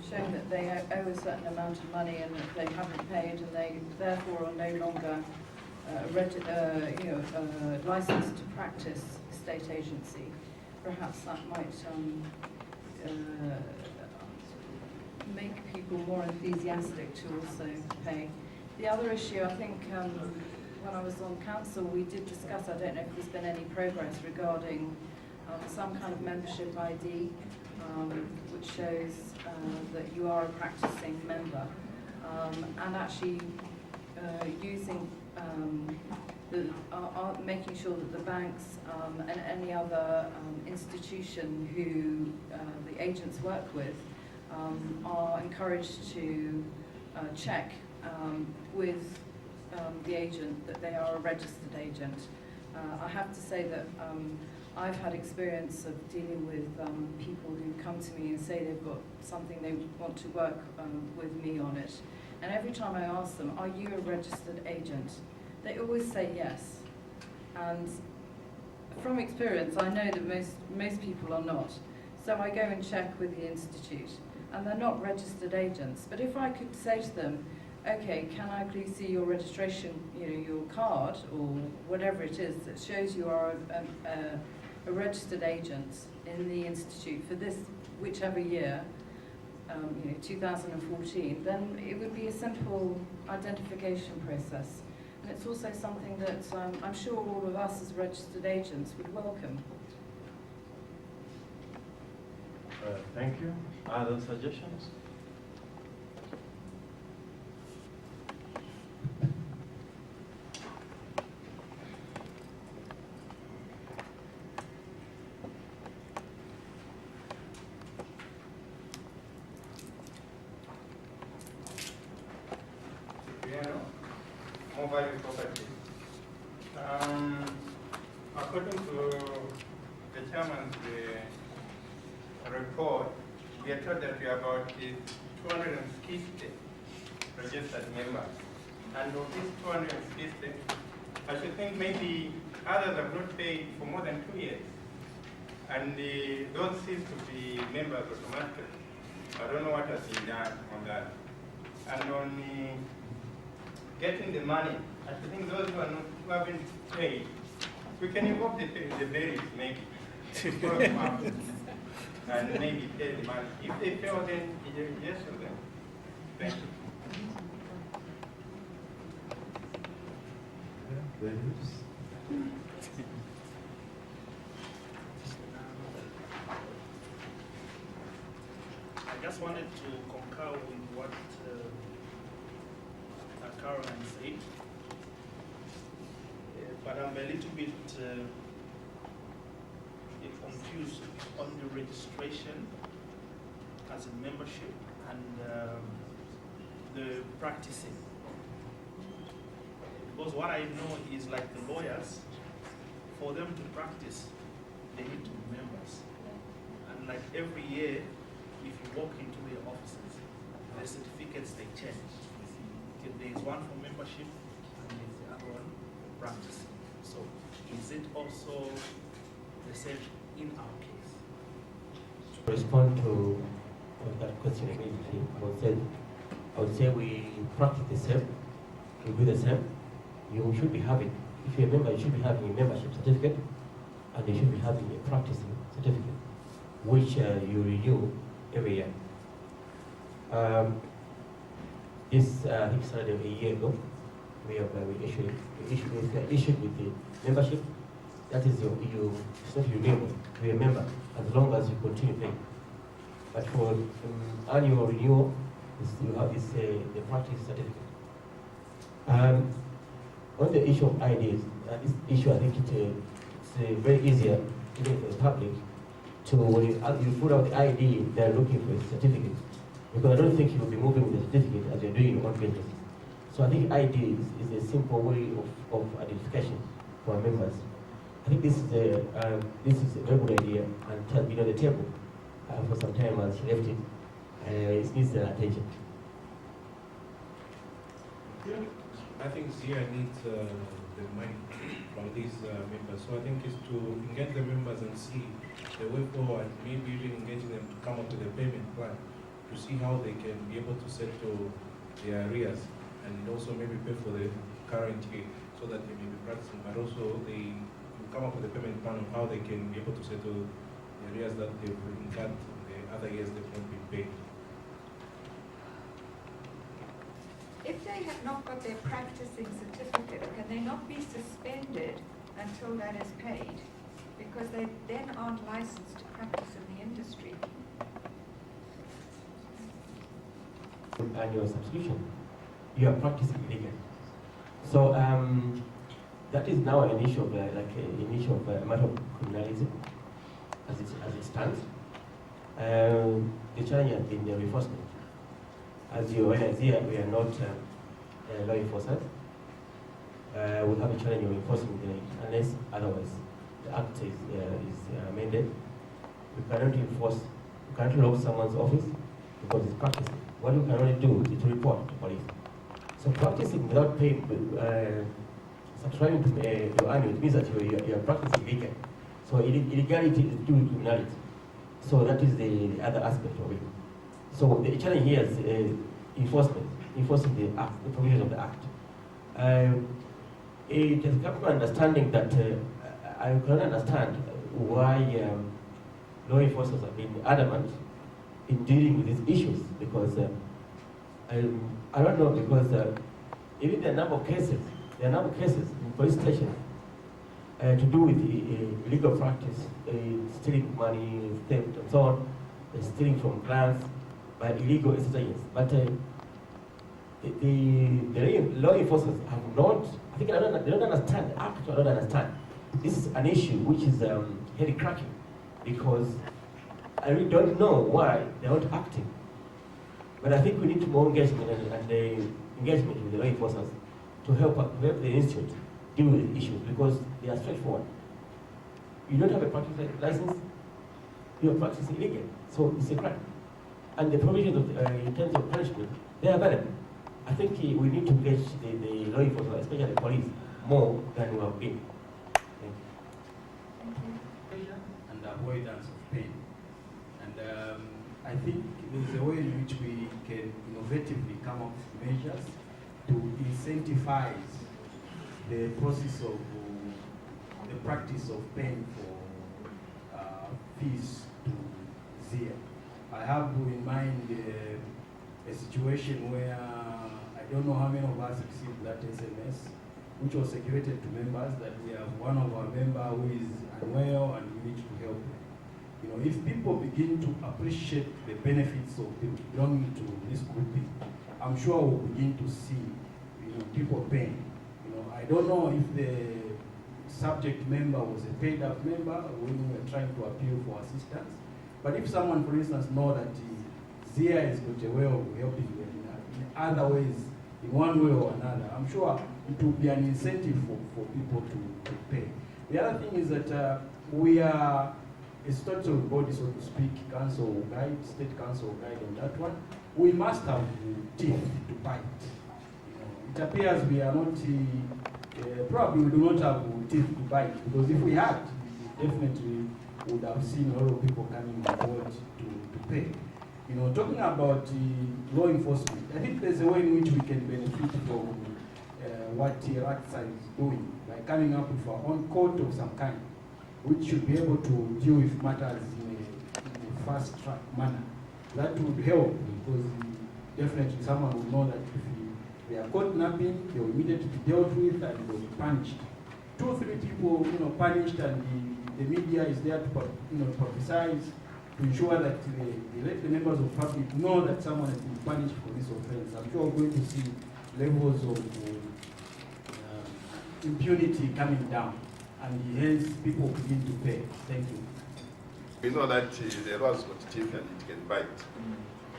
showing that they owe a certain amount of money and that they haven't paid and they therefore are no longer licensed to practice estate agency, perhaps that might make people more enthusiastic to also pay. The other issue, I think, when I was on council, we did discuss, I don't know if there's been any progress regarding some kind of membership ID, which shows that you are a practicing member, and actually using making sure that the banks and any other institution who the agents work with are encouraged to check with the agent that they are a registered agent. I have to say that I've had experience of dealing with people who come to me and say they've got something they want to work with me on it. And every time I ask them, are you a registered agent? They always say yes. And from experience, I know that most people are not. So I go and check with the institute, and they're not registered agents. But if I could say to them, okay, can I please see your registration, your card, or whatever it is that shows you are a registered agent in the institute for this, whichever year, 2014, then it would be a simple identification process. And it's also something that I'm sure all of us as registered agents would welcome. Thank you. Other suggestions? Mobile property. According to the chairman's report, we are told that we are about 260 registered members. And of these 260, I should think maybe others have not paid for more than 2 years. And those seem to be members automatically. I don't know what has been done on that. And on getting the money, I think those who haven't paid, we can involve the berries maybe. And maybe pay the money. If they fail, then yes to them. Thank you. I just wanted to concur with what Caroline said, but I'm a little bit confused on the registration as a membership and the practicing. Because what I know is like the lawyers, for them to practice, they need to be members. And like every year, if you walk into their offices, the certificates, they change. There is one for membership and there is the other one for practicing. So is it also the same in our case? To respond to that question immediately, I would say we practice the same, we do the same. You should be having, if you're a member, you should be having a membership certificate, and you should be having a practicing certificate, which you renew every year. This I think started a year ago. We issued with the membership. That is it's not renewable. We remember as long as you continue paying. But for annual renewal, the practice certificate. On the issue of IDs, this issue I think it's very easier even for the public to, when you put out the ID, they're looking for a certificate. Because I don't think you'll be moving with the certificate as you're doing your own business. So I think ID is a simple way of identification for our members. I think this is a very good idea, and it has been on the table for some time as she left it. It needs attention. I think ZIEA needs the money from these members. So I think it's to engage the members and see the way forward, maybe even engaging them to come up with a payment plan to see how they can be able to settle their arrears and also maybe pay for the current year so that they may be practicing, but also they come up with a payment plan on how they can be able to settle the arrears that they've incurred the other years they've not been paid. If they have not got their practicing certificate, can they not be suspended until that is paid? Because they then aren't licensed to practice in the industry. Annual subscription, you are practicing illegal. So that is now an issue of an issue of a matter of criminalism as it stands. The challenge has been the enforcement. As you realize here, we are not law enforcers. We have a challenge of enforcing unless otherwise the act is amended. We cannot enforce, we cannot lock someone's office because it's practicing. What you can only do is to report to police. So practicing without paying, subscribing to your annual, it means that you are practicing illegal. So illegality is due to criminality. So that is the other aspect of it. So the challenge here is enforcing the act, the provisions of the act. It has come to understanding that I can understand why law enforcers have been adamant in dealing with these issues, because I don't know, because even the number of cases in police stations to do with illegal practice, stealing money, theft, and so on, stealing from clients by illegal agents. But the law enforcers have not, I think they don't understand the act, I don't understand. This is an issue which is head cracking, because I really don't know why they're not acting. But I think we need more engagement and engagement with the law enforcers to help the institute deal with the issues, because they are straightforward. You don't have a practice license, you are practicing illegal, so it's a crime. And the provisions of, in terms of punishment, they are available. I think we need to engage the law enforcement, especially the police, more than we have been. Thank you. And avoidance of pain. And I think there's a way in which we can innovatively come up with measures to incentivize the process of the practice of paying for fees to ZIEA. I have in mind a situation where I don't know how many of us received that SMS, which was circulated to members that we have one of our members who is unwell and we need to help them. You know, if people begin to appreciate the benefits of belonging to this grouping, I'm sure we'll begin to see, people paying. I don't know if the subject member was a paid up member when we were trying to appeal for assistance. But if someone, for instance, knows that ZIEA is got a way of helping them in other ways, in one way or another, I'm sure it will be an incentive for people to pay. The other thing is that we are a statutory body, so to speak, council will guide, state council will guide on that one. We must have teeth to bite. It appears we are not, probably we do not have teeth to bite, because if we had, we definitely would have seen a lot of people coming on board to pay. Talking about law enforcement, I think there's a way in which we can benefit from what RACSA is doing by coming up with our own court of some kind, which should be able to deal with matters in a fast-track manner. That would help, because definitely someone will know that if they are caught napping, they will immediately be dealt with and they will be punished. 2 or 3 people, punished, and the media is there to, publicize to ensure that the members of public know that someone has been punished for this offense. I'm sure we're going to see levels of impunity coming down, and hence people begin to pay. Thank you. We know that the law has got teeth and it can bite.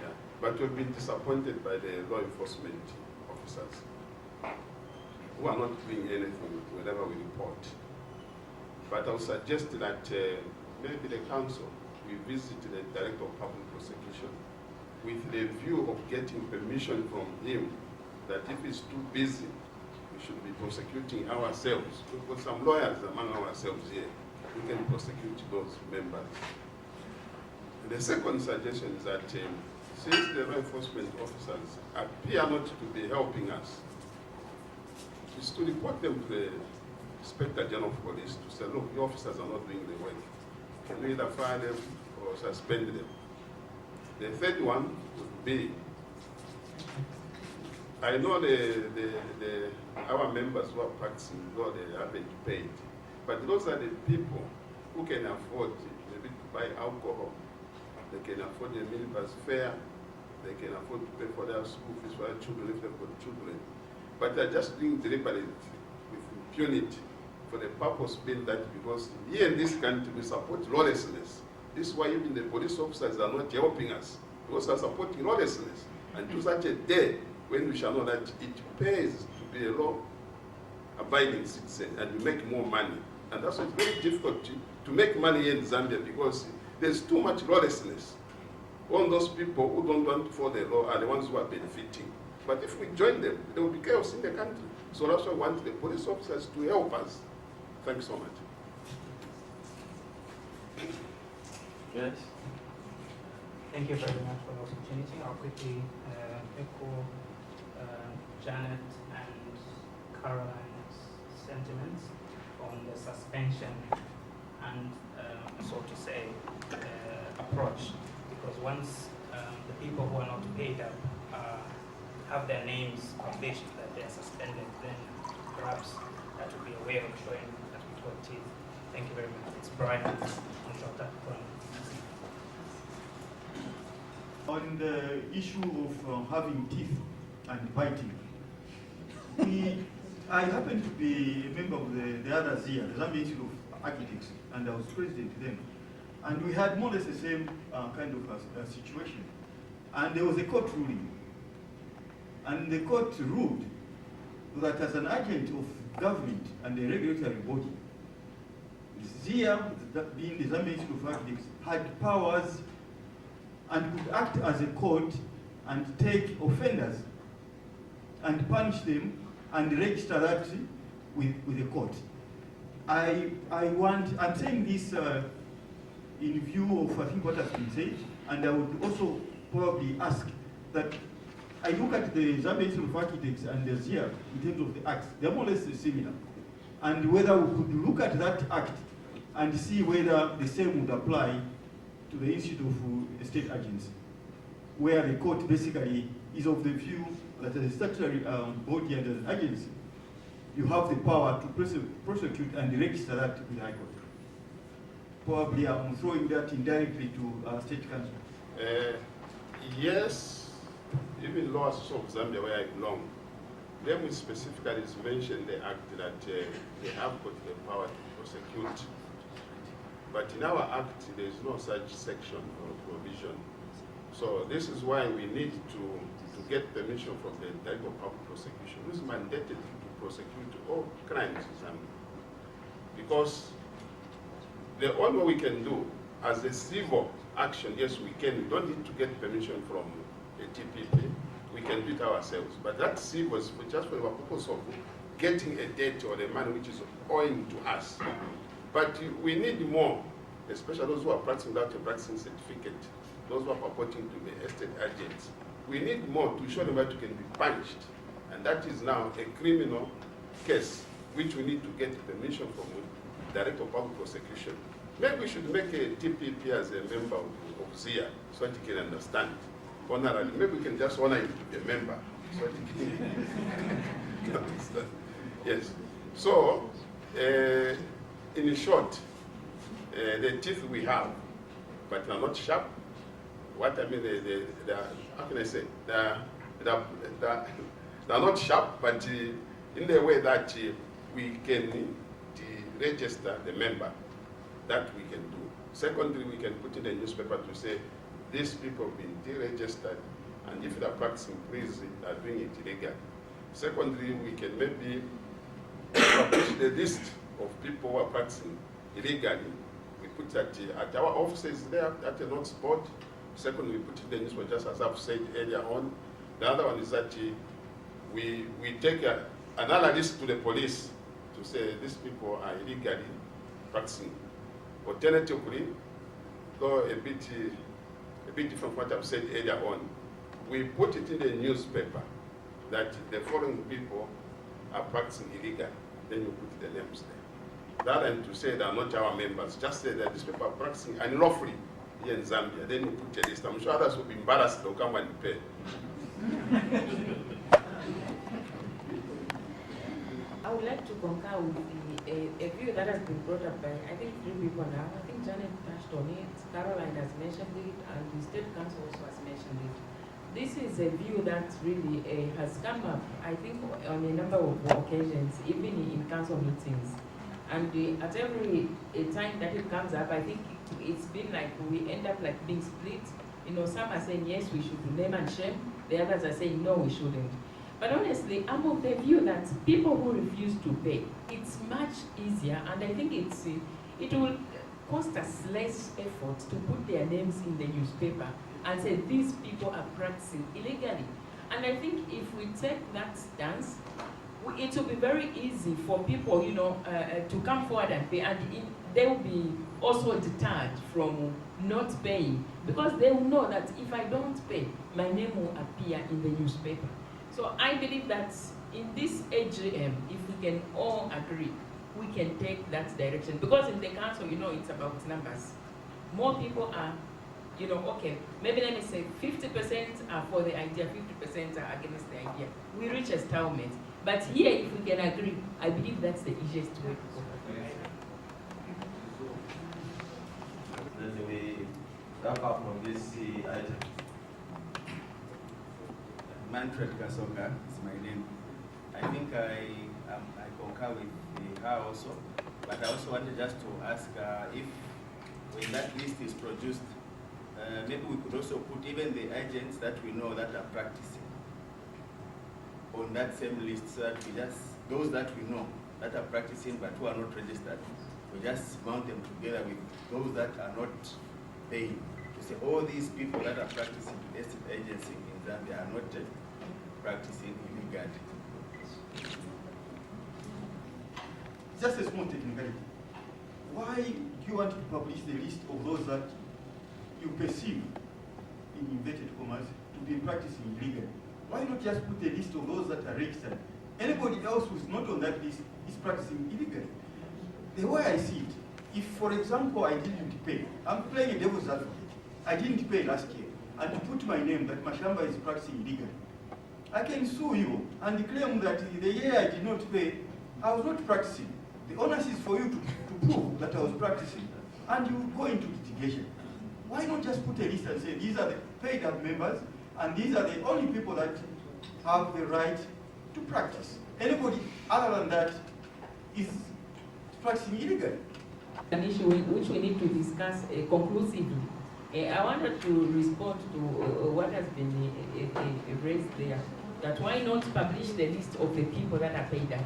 Yeah. But we've been disappointed by the law enforcement officers who are not doing anything whenever we report. But I would suggest that maybe the council will visit the Director of Public Prosecution with the view of getting permission from him that if he's too busy, we should be prosecuting ourselves. We've got some lawyers among ourselves here. We can prosecute those members. And the second suggestion is that since the law enforcement officers appear not to be helping us, is to report them to the Inspector General of Police to say, look, the officers are not doing the work. Can we either fire them or suspend them? The third one would be, I know our members who are practicing law, they haven't paid. But those are the people who can afford maybe to buy alcohol. They can afford the minibus fare. They can afford to pay for their school fees for their children if they've got children. But they're just doing deliberate with impunity for the purpose being that because here in this country we support lawlessness. This is why even the police officers are not helping us because they are supporting lawlessness. And to such a day when we shall know that it pays to be a law-abiding citizen and we make more money. And that's why it's very difficult to make money here in Zambia because there's too much lawlessness. All those people who don't want to follow the law are the ones who are benefiting. But if we join them, there will be chaos in the country. So that's why we want the police officers to help us. Thanks so much. Yes. Thank you very much for the opportunity. I'll quickly echo Janet and Caroline's sentiments on the suspension and, so to say, approach. Because once the people who are not paid up have their names published that they are suspended, then perhaps that would be a way of showing that we've got teeth. Thank you very much. It's Brian on the issue of having teeth and biting. I happen to be a member of the other ZIEA, the Zambia Institute of Architects, and I was president then. And we had more or less the same kind of a situation. And there was a court ruling. And the court ruled that as an agent of government and a regulatory body, ZIEA, being the Zambia Institute of Architects, had powers and could act as a court and take offenders and punish them and register that with the court. I'm saying this in view of I think what has been said, and I would also probably ask that I look at the Zambia Institute of Architects and the ZIEA in terms of the acts, they're more or less similar. And whether we could look at that act and see whether the same would apply to the Institute of State Agency, where the court basically is of the view that as a statutory body and as an agency, you have the power to prosecute and register that with the High Court. Probably I'm throwing that indirectly to State Council. Yes, even laws of Zambia where I belong, them specifically is mentioned the act that they have got the power to prosecute. But in our act, there is no such section or provision. So this is why we need to get permission from the Director of Public Prosecution, who is mandated to prosecute all crimes in Zambia. Because the only way we can do as a civil action, yes, we can. We don't need to get permission from a TPP. We can do it ourselves. But that civil is just for the purpose of getting a debt or the money which is owing to us. But we need more, especially those who are practicing without a practicing certificate, those who are purporting to be estate agents. We need more to show them that you can be punished. And that is now a criminal case, which we need to get permission from the Director of Public Prosecution. Maybe we should make a TPP as a member of ZIEA so that he can understand. Honorably, maybe we can just honor him to be a member so that he can understand. Yes. So, in short, the teeth we have but they're not sharp. What I mean, they are, how can I say, they're not sharp, but in the way that we can register the member, that we can do. Secondly, we can put in the newspaper to say, these people have been deregistered, and if they're practicing, please, are doing it illegally. Secondly, we can maybe publish the list of people who are practicing illegally. We put that at our offices there, at the notes board. Second, we put in the newspaper, just as I've said earlier on. The other one is that we take another list to the police to say these people are illegally practicing. Alternatively, though a bit different from what I've said earlier on, we put it in the newspaper that the following people are practicing illegally. Then you put the names there. Rather than to say they are not our members, just say that these people are practicing unlawfully here in Zambia. Then you put a list. I'm sure others will be embarrassed, they'll come and pay. I would like to concur with a view that has been brought up by, I think, 3 people now. I think Janet touched on it, Caroline has mentioned it, and the State Council also has mentioned it. This is a view that really has come up, I think, on a number of occasions, even in council meetings. And at every time that it comes up, I think it's been like we end up like being split. You know, some are saying, yes, we should do name and shame. The others are saying, no, we shouldn't. But honestly, I'm of the view that people who refuse to pay, it's much easier, and I think it will cost us less effort to put their names in the newspaper and say these people are practicing illegally. And I think if we take that stance, it will be very easy for people, you know, to come forward and pay, and they will be also deterred from not paying, because they will know that if I don't pay, my name will appear in the newspaper. So I believe that in this AGM, if we can all agree, we can take that direction. Because in the council, you know, it's about numbers. More people are, you know, okay, maybe let me say 50% are for the idea, 50% are against the idea. We reach a stalemate. But here, if we can agree, I believe that's the easiest way to go. Then we wrap up on this item. Manfred Kasoka is my name. I think I concur with her also, but I also wanted just to ask if when that list is produced, maybe we could also put even the agents that we know that are practicing on that same list, so that we just, those that we know that are practicing but who are not registered, we just mount them together with those that are not paying. To say all these people that are practicing estate agency in Zambia are not practicing illegally. Just a small technicality. Why do you want to publish the list of those that you perceive, in inverted commas, to be practicing illegally? Why not just put a list of those that are registered? Anybody else who's not on that list is practicing illegally. The way I see it, if, for example, I didn't pay, I'm playing a devil's advocate. I didn't pay last year, and to put my name that Mashamba is practicing illegally, I can sue you and claim that the year I did not pay, I was not practicing. The onus is for you to prove that I was practicing, and you go into litigation. Why not just put a list and say these are the paid up members, and these are the only people that have the right to practice? Anybody other than that is practicing illegally. An issue which we need to discuss conclusively. I wanted to respond to what has been raised there, that why not publish the list of the people that are paid up?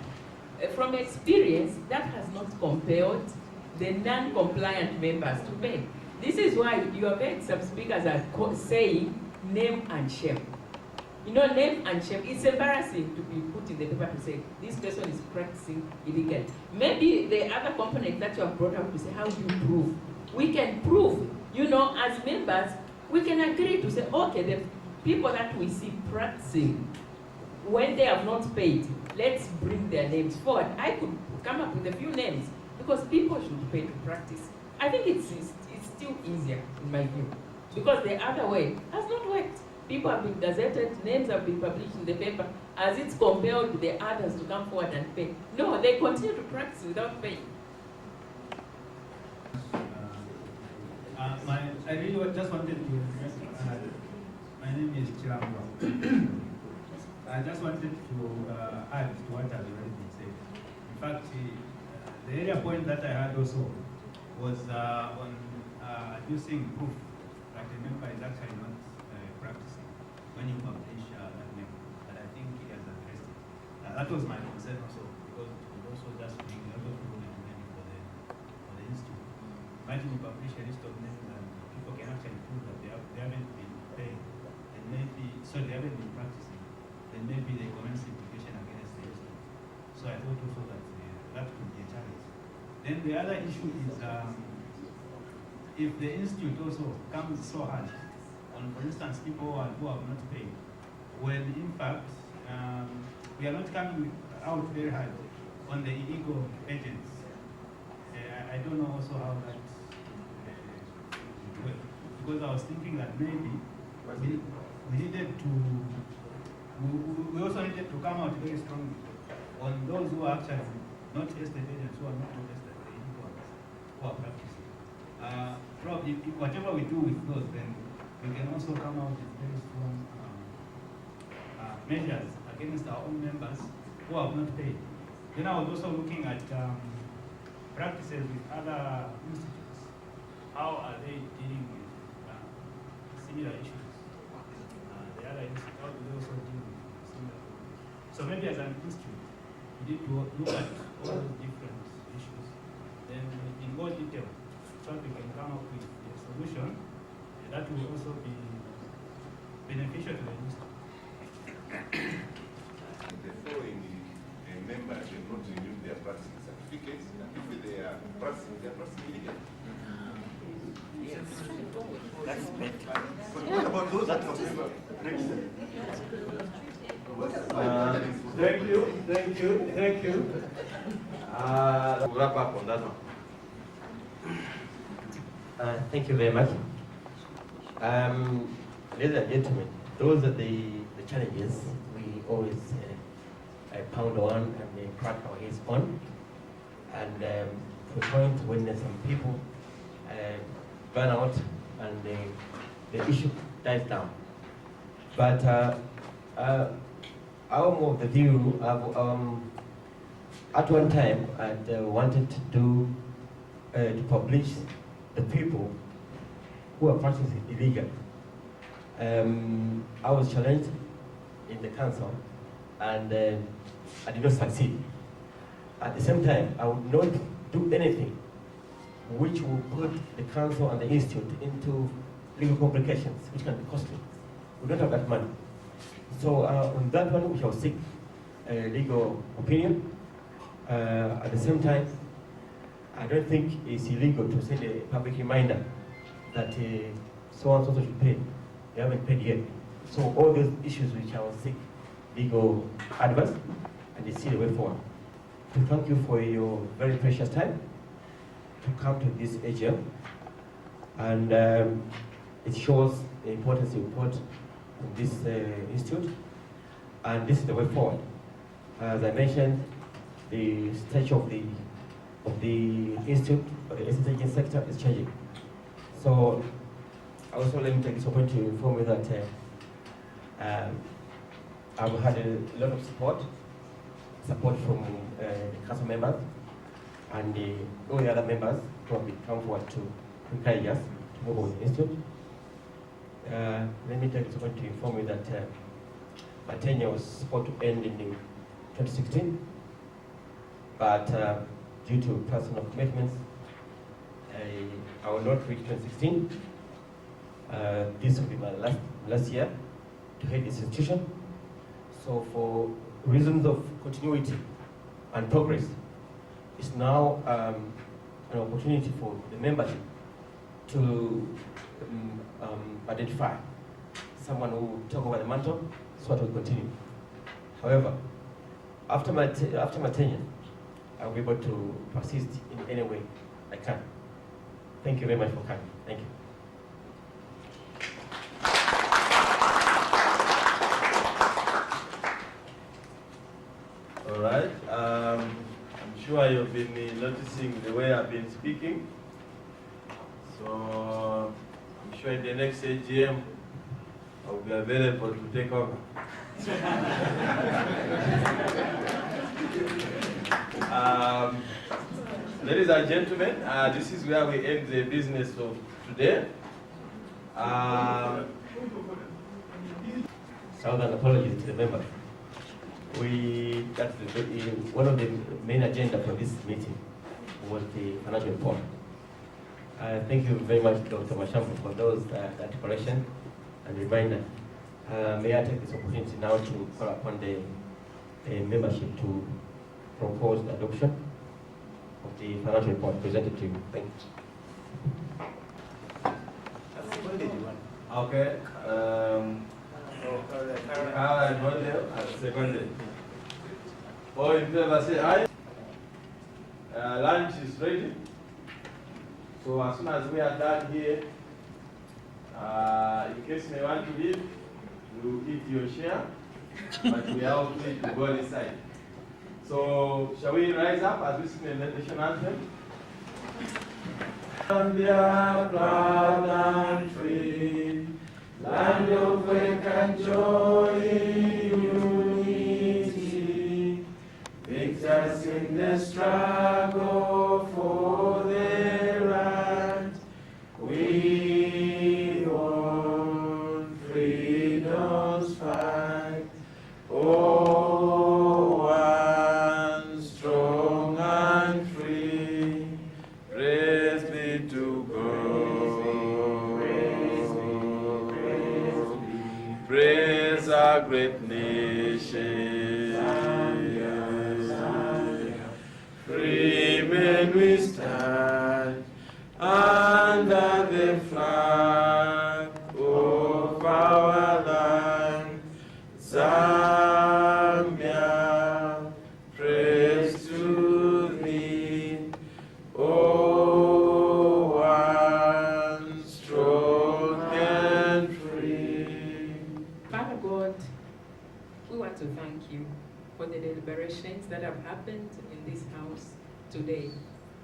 From experience, that has not compelled the non-compliant members to pay. This is why you have heard some speakers are saying name and shame. You know, name and shame, it's embarrassing to be put in the paper to say this person is practicing illegally. Maybe the other component that you have brought up to say, how do you prove? We can prove, you know, as members, we can agree to say, okay, the people that we see practicing, when they have not paid, let's bring their names forward. I could come up with a few names because people should pay to practice. I think it's still easier in my view, because the other way has not worked. People have been gazetted, names have been published in the paper, as it's compelled the others to come forward and pay. No, they continue to practice without paying. I really just wanted to, my name is Chirambo. I just wanted to add to what has already been said. In fact, the area point that I had also was on using proof that the member is actually not practicing when you publish that name. But I think he has addressed it. That was my concern also, because it would also just bring a lot of problem for the institute. Imagine you publish a list of names and people can actually prove that they haven't been paying, and maybe, so they haven't been practicing, then maybe they commence litigation against the institute. So I thought also that that could be a challenge. Then the other issue is if the institute also comes so hard on, for instance, people who have not paid, when in fact we are not coming out very hard on the illegal agents. I don't know also how that works, because I was thinking that maybe we needed to, we also needed to come out very strongly on those who are actually not estate agents, who are not estate, the illegal ones, who are practicing. Probably, whatever we do with those, then we can also come out with very strong measures against our own members who have not paid. Then I was also looking at practices with other institutes. How are they dealing with similar issues? The other institutes, how do they also deal with similar issues? So maybe as an institute, we need to look at all those different issues, then in more detail, so we can come up with a solution that will also be beneficial to the institute. The following members have not renewed their practicing certificates, and if they are practicing illegally. That's better. But what about those that have never registered? Thank you. We'll wrap up on that one. Thank you very much. Ladies and gentlemen, those are the challenges we always pound on and crack our heads on. And to a point when some people burn out and the issue dies down. But I'm of the view of, at one time I wanted to publish the people who are practicing illegal. I was challenged in the council and I did not succeed. At the same time, I would not do anything which will put the council and the institute into legal complications, which can be costly. We don't have that money. So on that one, we shall seek a legal opinion. At the same time, I don't think it's illegal to send a public reminder that so and so should pay. They haven't paid yet. So all those issues we shall seek legal advice and see the way forward. To thank you for your very precious time to come to this AGM, and it shows the importance you put in this institute, and this is the way forward. As I mentioned, the stage of the institute, or the estate agent sector, is changing. So also let me take this opportunity to inform you that I've had a lot of support from the council members and all the other members who have come forward to encourage us to move on the institute. Let me take this opportunity to inform you that my tenure was supposed to end in 2016, but due to personal commitments, I will not reach 2016. This will be my last year to head this institution. So for reasons of continuity and progress, it's now an opportunity for the membership to identify someone who will take over the mantle so it will continue. However, after my tenure, I will be able to persist in any way I can. Thank you very much for coming. Thank you. All right. I'm sure you've been noticing the way I've been speaking. So sure in the next AGM, I will be available to take over. Ladies and gentlemen, this is where we end the business of today. Southern apologies to the members. One of the main agenda for this meeting was the financial report. Thank you very much, Dr. Mashambo, for those articulation and reminder. May I take this opportunity now to call upon the membership to propose the adoption of the financial report presented to you. Thank you. Okay. Seconded. All in favor say aye. Lunch is ready. So as soon as we are done here, in case you may want to leave, you eat your share, but we are all free to go inside. So shall we rise up as we sing the national anthem? Zambia, proud and free, land of wake and joy in unity, victors in the struggle for the right. We won freedom's fight. Oh, one strong and free. Praise be to God. Praise our great nation. Free men we stand under the flag of our land. Zambia, praise to thee. Oh, one strong and free. Father God, we want to thank you for the deliberations that have happened in this house today.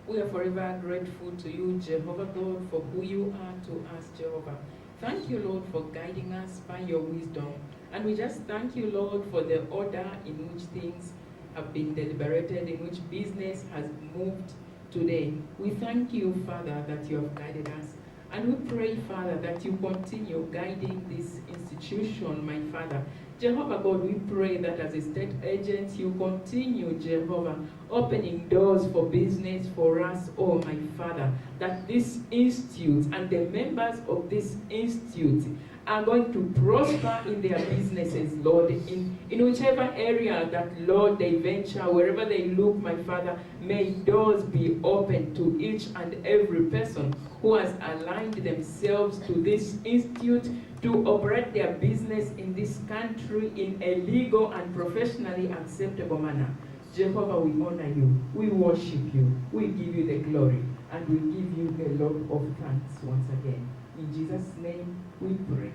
We are forever grateful to you, Jehovah God, for who you are to us, Jehovah. Thank you, Lord, for guiding us by your wisdom. And we just thank you, Lord, for the order in which things have been deliberated, in which business has moved today. We thank you, Father, that you have guided us. And we pray, Father, that you continue guiding this institution, my Father. Jehovah God, we pray that as a state agent, you continue, Jehovah, opening doors for business for us, oh my Father, that this institute and the members of this institute are going to prosper in their businesses, Lord, in whichever area that, Lord, they venture, wherever they look, my Father, may doors be open to each and every person who has aligned themselves to this institute to operate their business in this country in a legal and professionally acceptable manner. Jehovah, we honor you, we worship you, we give you the glory, and we give you a lot of thanks once again. In Jesus' name we pray.